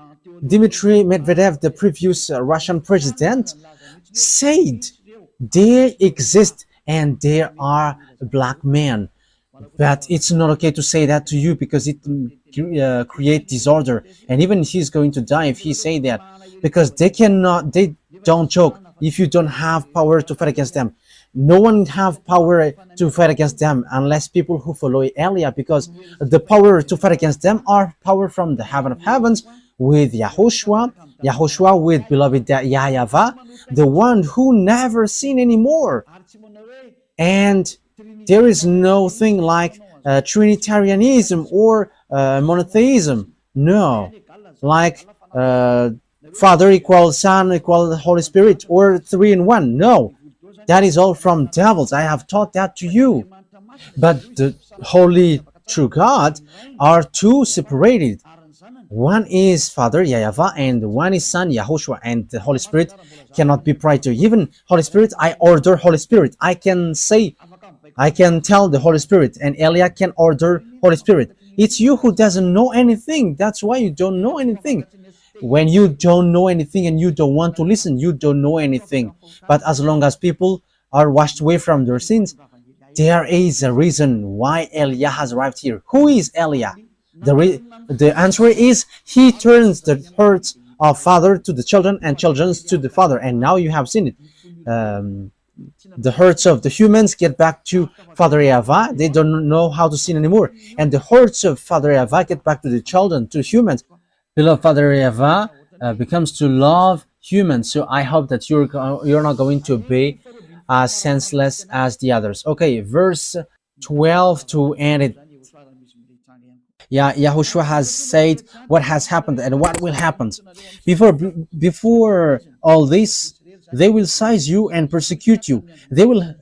Speaker 1: Dmitry Medvedev, the previous Russian president, said they exist and there are black men. But it's not okay to say that to you because it create disorder, and even he's going to die if he say that, because they don't joke. If you don't have power to fight against them, no one have power to fight against them unless people who follow Elia, because the power to fight against them are power from the heaven of heavens with YAHOSHUAH with beloved YAHVAH, the one who never seen anymore. And there is no thing like Trinitarianism or monotheism. No, like Father equals Son equals Holy Spirit, or three in one. No, that is all from devils. I have taught that to you. But the holy true God are two separated. One is Father YAHVAH and one is Son YAHOSHUAH, and the Holy Spirit cannot be prior to. Even Holy Spirit, I order Holy Spirit. I can tell the Holy Spirit, and Elia can order Holy Spirit. It's you who doesn't know anything. That's why you don't know anything. When you don't know anything and you don't want to listen, you don't know anything. But as long as people are washed away from their sins, there is a reason why Elia has arrived here. Who is Elia? The answer is he turns the hearts of father to the children and children to the father. And now you have seen it. The hearts of the humans get back to Father YAHVAH. They don't know how to sin anymore. And the hearts of Father YAHVAH get back to the children, to humans. Beloved Father YAHVAH becomes to love humans. So I hope that you're not going to be as senseless as the others. Okay, verse 12 to end it. YAHOSHUAH has said what has happened and what will happen. Before all this, they will seize you and persecute you. They will,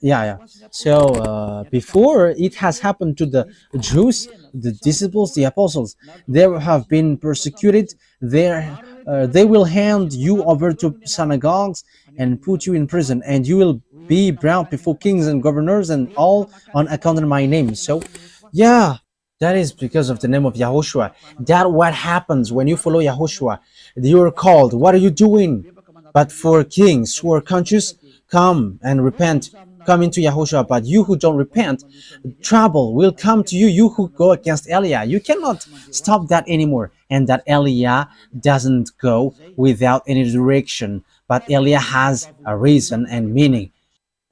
Speaker 1: So before it has happened to the Jews, the disciples, the apostles, they have been persecuted. They will hand you over to synagogues and put you in prison, and you will be brought before kings and governors, and all on account of my name. So, that is because of the name of YAHOSHUAH. That what happens when you follow YAHOSHUAH. You are called. What are you doing? But for kings who are conscious, come and repent. Come into YAHOSHUAH. But you who don't repent, trouble will come to you. You who go against Elia, you cannot stop that anymore. And that Elia doesn't go without any direction. But Elia has a reason and meaning.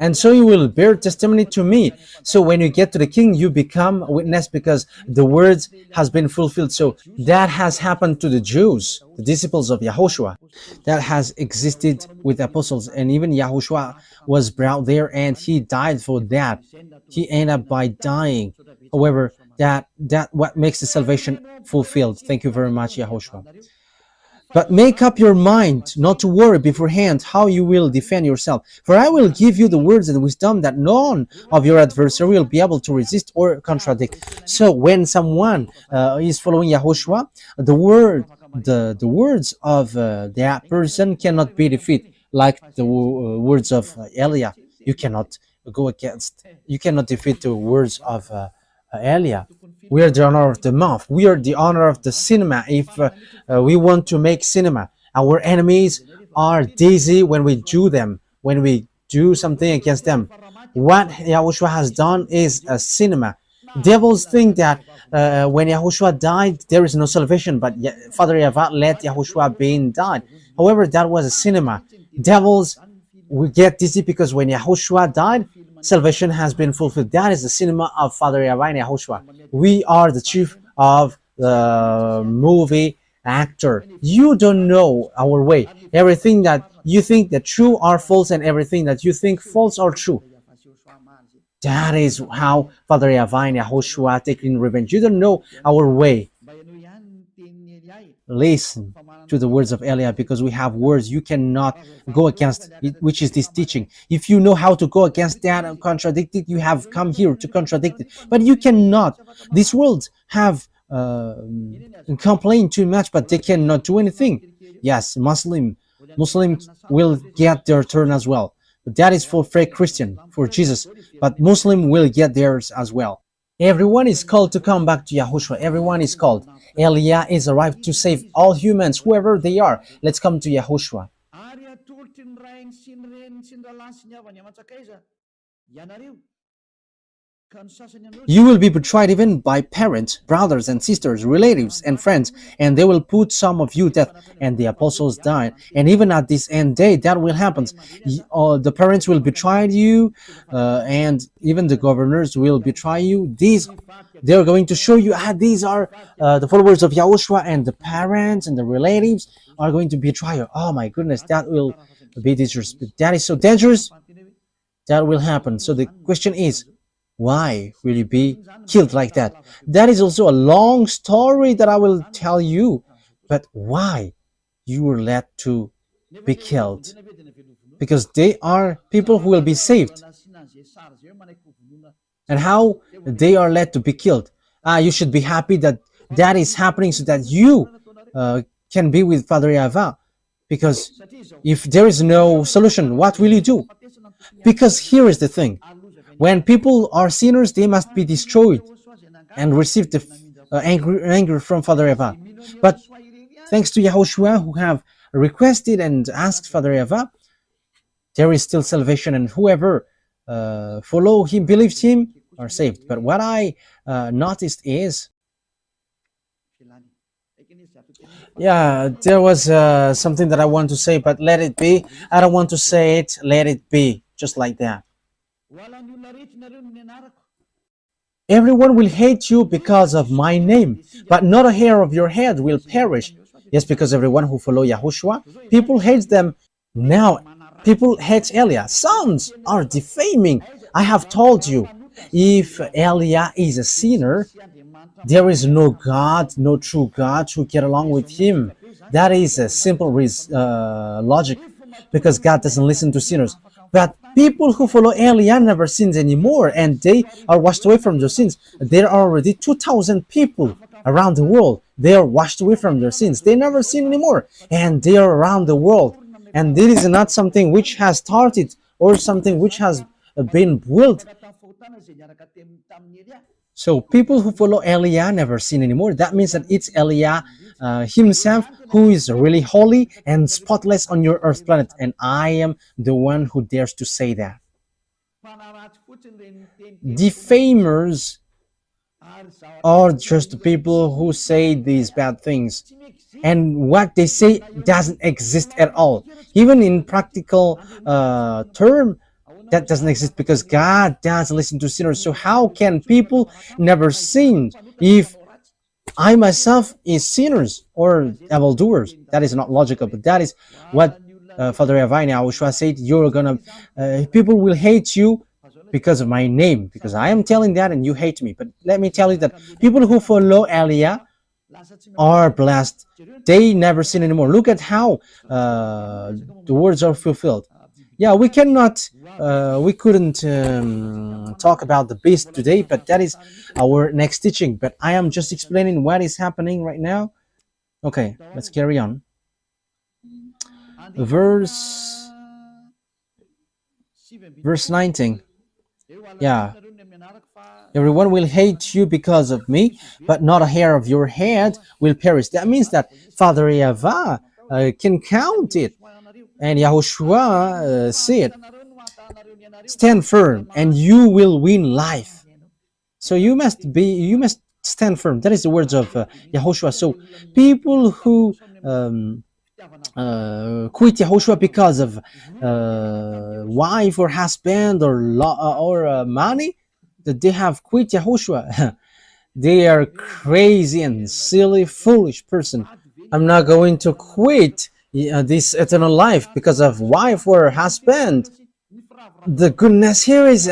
Speaker 1: And so you will bear testimony to me. So when you get to the king, you become a witness because the words has been fulfilled. So that has happened to the Jews, the disciples of YAHOSHUAH. That has existed with the apostles. And even YAHOSHUAH was brought there and he died for that. He ended up by dying. However, that what makes the salvation fulfilled. Thank you very much, YAHOSHUAH. But make up your mind not to worry beforehand how you will defend yourself. For I will give you the words and wisdom that none of your adversary will be able to resist or contradict. So when someone is following YAHOSHUAH, the words of that person cannot be defeated, like the words of Elia. You cannot defeat the words of Elia. We are the honor of the month. We are the honor of the cinema. If we want to make cinema, our enemies are dizzy when we do them, when we do something against them. What YAHOSHUAH has done is a cinema. Devils think that when YAHOSHUAH died, there is no salvation, but Father YAHVAH let YAHOSHUAH being died. However, that was a cinema. Devils will get dizzy because when YAHOSHUAH died, salvation has been fulfilled. That is the cinema of Father YAHVAH and YAHOSHUAH. We are the chief of the movie actor. You don't know our way. Everything that you think that true are false, and everything that you think false are true. That is how Father YAHVAH and YAHOSHUAH taking revenge. You don't know our way. listen to the words of Elia, because we have words you cannot go against it, which is this teaching. If you know how to go against that and contradict it, you have come here to contradict it, but you cannot. These words have complained too much, but they cannot do anything. Yes, Muslims will get their turn as well, but that is for fake Christian, for Jesus, but Muslim will get theirs as well. Everyone is called to come back to Yahushua. Everyone is called. Elia is arrived to save all humans, whoever they are. Let's come to Yahushua. You will be betrayed even by parents, brothers and sisters, relatives and friends, and they will put some of you to death. And the apostles died. And even at this end day, that will happen. The parents will betray you, and even the governors will betray you. They're going to show you, these are the followers of Yahushua, and the parents and the relatives are going to betray you. Oh my goodness, that will be dangerous. That is so dangerous. That will happen. So the question is, why will you be killed like that? That is also a long story that I will tell you. But why you were led to be killed? Because they are people who will be saved. And how they are led to be killed? You should be happy that that is happening so that you can be with Father YAHVAH. Because if there is no solution, what will you do? Because here is the thing. When people are sinners, they must be destroyed and receive the anger from Father YAHVAH. But thanks to YAHOSHUAH, who have requested and asked Father YAHVAH, there is still salvation, and whoever follow him, believes him, are saved. But what I noticed is, there was something that I want to say, but let it be. I don't want to say it. Let it be, just like that. Everyone will hate you because of my name, but not a hair of your head will perish. Yes, because everyone who follow Yahushua, people hate them. Now, people hate Elia. Sons are defaming. I have told you, if Elia is a sinner, there is no God, no true God to get along with him. That is a simple logic, because God doesn't listen to sinners. But people who follow Elia never sin anymore, and they are washed away from their sins. There are already 2,000 people around the world. They are washed away from their sins. They never sin anymore, and they are around the world. And this is not something which has started or something which has been built. So people who follow Elia never sin anymore. That means that it's Elia himself who is really holy and spotless on your earth planet. And I am the one who dares to say that. Defamers are just people who say these bad things. And what they say doesn't exist at all. Even in practical term, that doesn't exist, because God doesn't listen to sinners. So how can people never sin if I myself is sinners or evildoers? That is not logical, but that is what Father YAHVAH and YAHOSHUAH said. You're gonna, people will hate you because of my name, because I am telling that and you hate me. But let me tell you that people who follow Elia are blessed. They never sin anymore. Look at how the words are fulfilled. Yeah, we cannot, we couldn't talk about the beast today, but that is our next teaching. But I am just explaining what is happening right now. Okay, let's carry on. Verse 19. Yeah. Everyone will hate you because of me, but not a hair of your head will perish. That means that Father YAHVAH can count it. And YAHOSHUAH said, stand firm and you will win life. So you must stand firm. That is the words of YAHOSHUAH. So people who quit YAHOSHUAH because of wife or husband or money, that they have quit YAHOSHUAH, they are crazy and silly, foolish person. I'm not going to quit this eternal life because of wife or husband. The goodness here is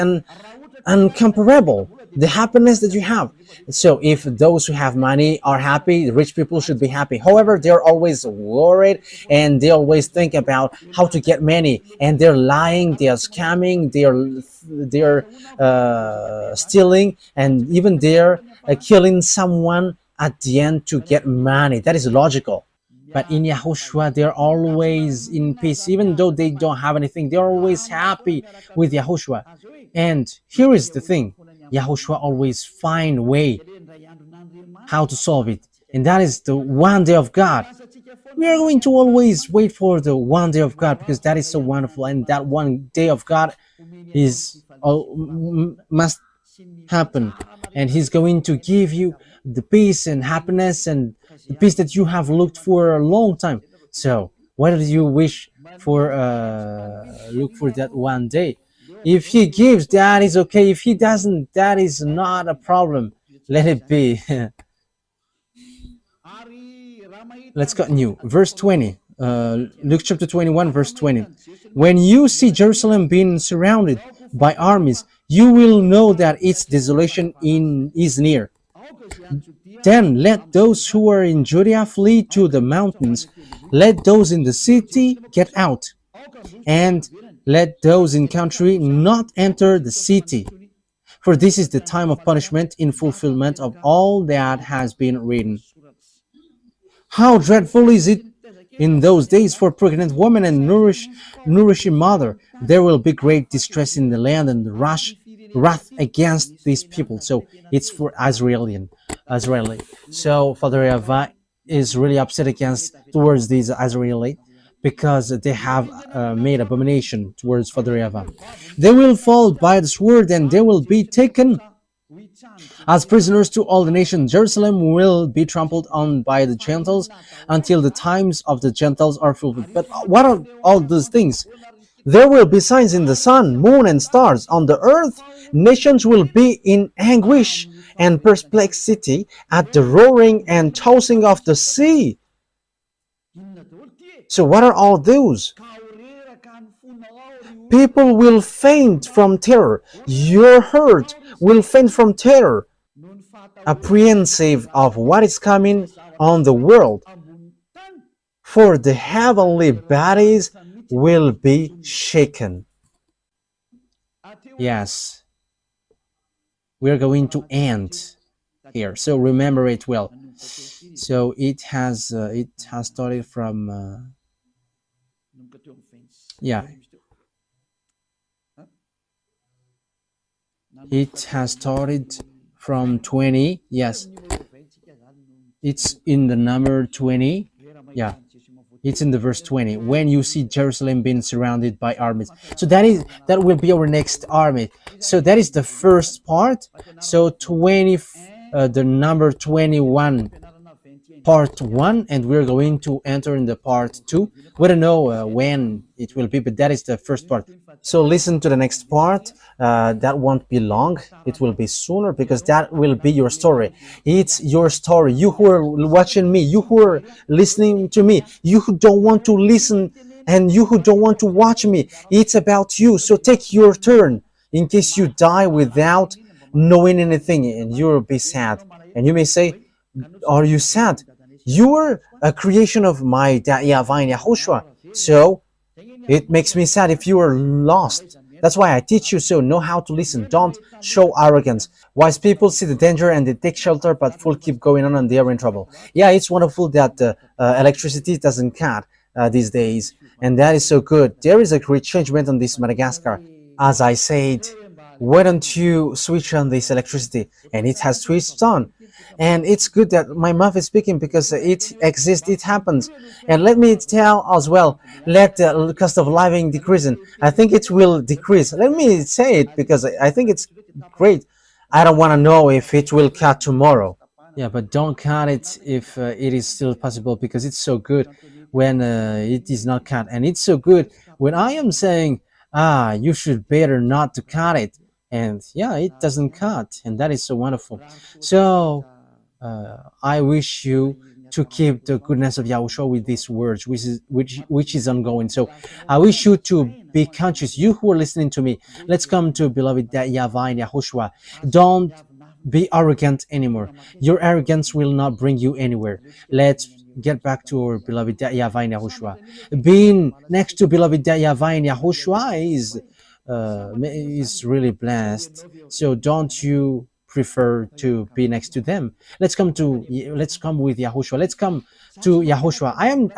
Speaker 1: incomparable. the happiness that you have. So if those who have money are happy, rich people should be happy. However, they're always worried and they always think about how to get money, and they're lying, they're scamming, they're stealing, and even they're killing someone at the end to get money. That is logical. But in Yahushua, they're always in peace, even though they don't have anything. They're always happy with Yahushua. And here is the thing: Yahushua always find a way how to solve it, and that is the one day of God. We are going to always wait for the one day of God because that is so wonderful, and that one day of God is must happen, and He's going to give you the peace and happiness and the peace that you have looked for a long time. So what do you wish for? Look for that one day. If He gives, that is okay. If He doesn't, that is not a problem. Let it be. Let's continue. Verse 20. Luke chapter 21, verse 20. When you see Jerusalem being surrounded by armies, you will know that its desolation is near. Then let those who are in Judea flee to the mountains. Let those in the city get out. And let those in country not enter the city. For this is the time of punishment in fulfillment of all that has been written. How dreadful is it in those days for pregnant woman and nourishing mother! There will be great distress in the land and wrath against these people. So it's for Israeli. So Father YAHVAH is really upset towards these Israeli because they have made abomination towards Father YAHVAH. They will fall by the sword and they will be taken as prisoners to all the nations. Jerusalem will be trampled on by the Gentiles until the times of the Gentiles are fulfilled. But what are all those things? There will be signs in the sun, moon, and stars. On the earth, nations will be in anguish and perplexity at the roaring and tossing of the sea. So what are all those? People will faint from terror. Your heart will faint from terror, apprehensive of what is coming on the world. For the heavenly bodies will be shaken. Yes, we're going to end here. So remember it well. So it has started from it has started from 20. Yes, it's in the number 20. Yeah, it's in the verse 20. When you see Jerusalem being surrounded by armies, so that will be our next army. So that is the first part. So 20, the number 21, part 1, and we're going to enter in the part 2. We don't know when it will be, but that is the first part. So listen to the next part. That won't be long. It will be sooner because that will be your story. It's your story. You who are watching me, you who are listening to me, you who don't want to listen and you who don't want to watch me, it's about you. So take your turn in case you die without knowing anything, and you'll be sad. And you may say, are you sad? You are a creation of my dad YAHVAH and YAHOSHUAH. So it makes me sad if you are lost. That's why I teach you, so know how to listen. Don't show arrogance. Wise people see the danger and they take shelter, but fools keep going on and they are in trouble. Yeah, it's wonderful that electricity doesn't cut these days, and that is so good. There is a great changement on this Madagascar. As I said, why don't you switch on this electricity? And it has switched on. And it's good that my mouth is speaking because it exists, it happens. And let me tell as well, let the cost of living decrease. I think it will decrease. Let me say it because I think it's great. I don't want to know if it will cut tomorrow. Yeah, but don't cut it if it is still possible, because it's so good when it is not cut. And it's so good when I am saying, you should better not to cut it. And yeah, it doesn't cut. And that is so wonderful. So I wish you to keep the goodness of Yahushua with these words, which is ongoing. So I wish you to be conscious. You who are listening to me, let's come to beloved YAHVAH and YAHOSHUAH. Don't be arrogant anymore. Your arrogance will not bring you anywhere. Let's get back to our beloved YAHVAH and YAHOSHUAH. Being next to beloved YAHVAH and YAHOSHUAH is really blessed. So don't you prefer to be next to them? Let's come with YAHOSHUAH. Let's come to YAHOSHUAH.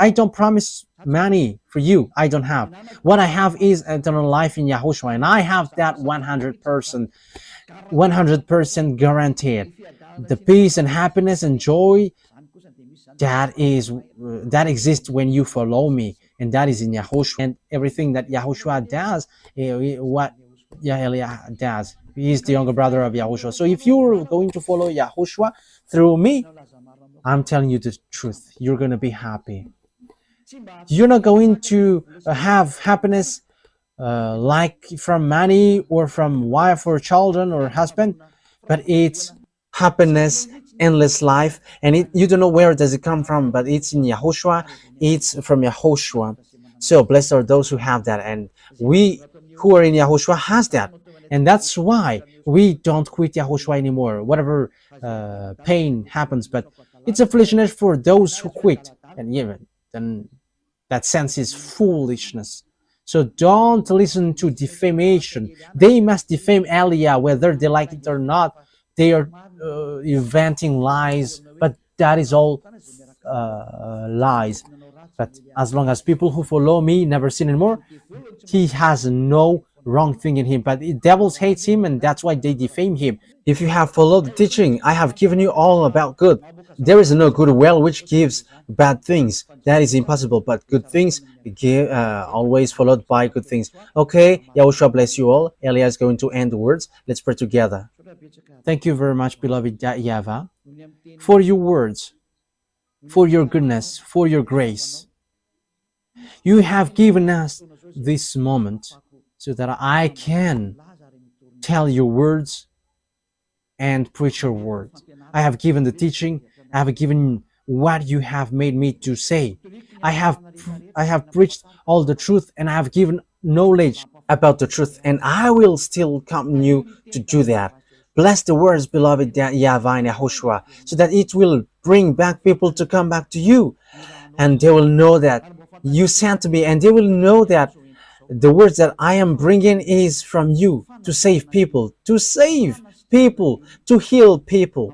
Speaker 1: I don't promise money for you. I don't have. What I have is eternal life in YAHOSHUAH, and I have that 100% guaranteed. The peace and happiness and joy that exists when you follow me, and that is in YAHOSHUAH. And everything that YAHOSHUAH does, what YAHVAH does, he is the younger brother of YAHOSHUAH. So if you're going to follow YAHOSHUAH through me, I'm telling you the truth, you're going to be happy. You're not going to have happiness like from money or from wife or children or husband, but it's happiness, endless life, and you don't know where does it come from, but it's in YAHOSHUAH. It's from YAHOSHUAH. So blessed are those who have that, and we who are in YAHOSHUAH has that, and that's why we don't quit YAHOSHUAH anymore, whatever pain happens. But it's a foolishness for those who quit, and even then that sense is foolishness. So don't listen to defamation. They must defame Eliah whether they like it or not. They are inventing lies, but that is all lies. But as long as people who follow me never sin anymore, he has no wrong thing in him. But the devils hates him, and that's why they defame him. If you have followed the teaching, I have given you all about good. There is no good well which gives bad things. That is impossible. But good things always followed by good things. Okay, Yahushua bless you all. Eliah is going to end the words. Let's pray together. Thank you very much, beloved YAHVAH, for your words, for your goodness, for your grace. You have given us this moment so that I can tell your words and preach your words. I have given the teaching. I have given what you have made me to say. I have preached all the truth, and I have given knowledge about the truth, and I will still continue to do that. Bless the words, beloved YAHVAH and YAHOSHUAH, so that it will bring back people to come back to you, and they will know that you sent me, and they will know that the words that I am bringing is from you to save people, to heal people.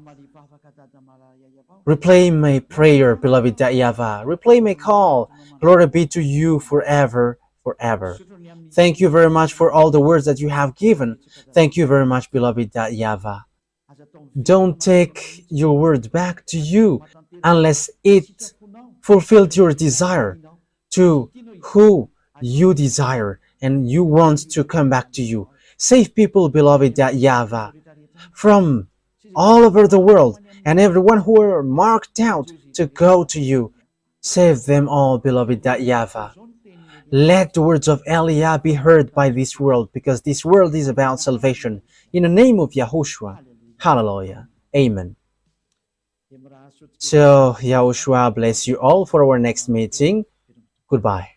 Speaker 1: Replay my prayer, beloved YAHVAH. Replay my call. Glory be to you forever, forever. Thank you very much for all the words that you have given. Thank you very much, beloved YAHVAH. Don't take your word back to you unless it fulfilled your desire to who you desire and you want to come back to you. Save people, beloved YAHVAH, from all over the world, and everyone who are marked out to go to you. Save them all, beloved YAHVAH. Let the words of Eliah be heard by this world, because this world is about salvation. In the name of YAHOSHUAH. Hallelujah. Amen. So, YAHOSHUAH bless you all for our next meeting. Goodbye.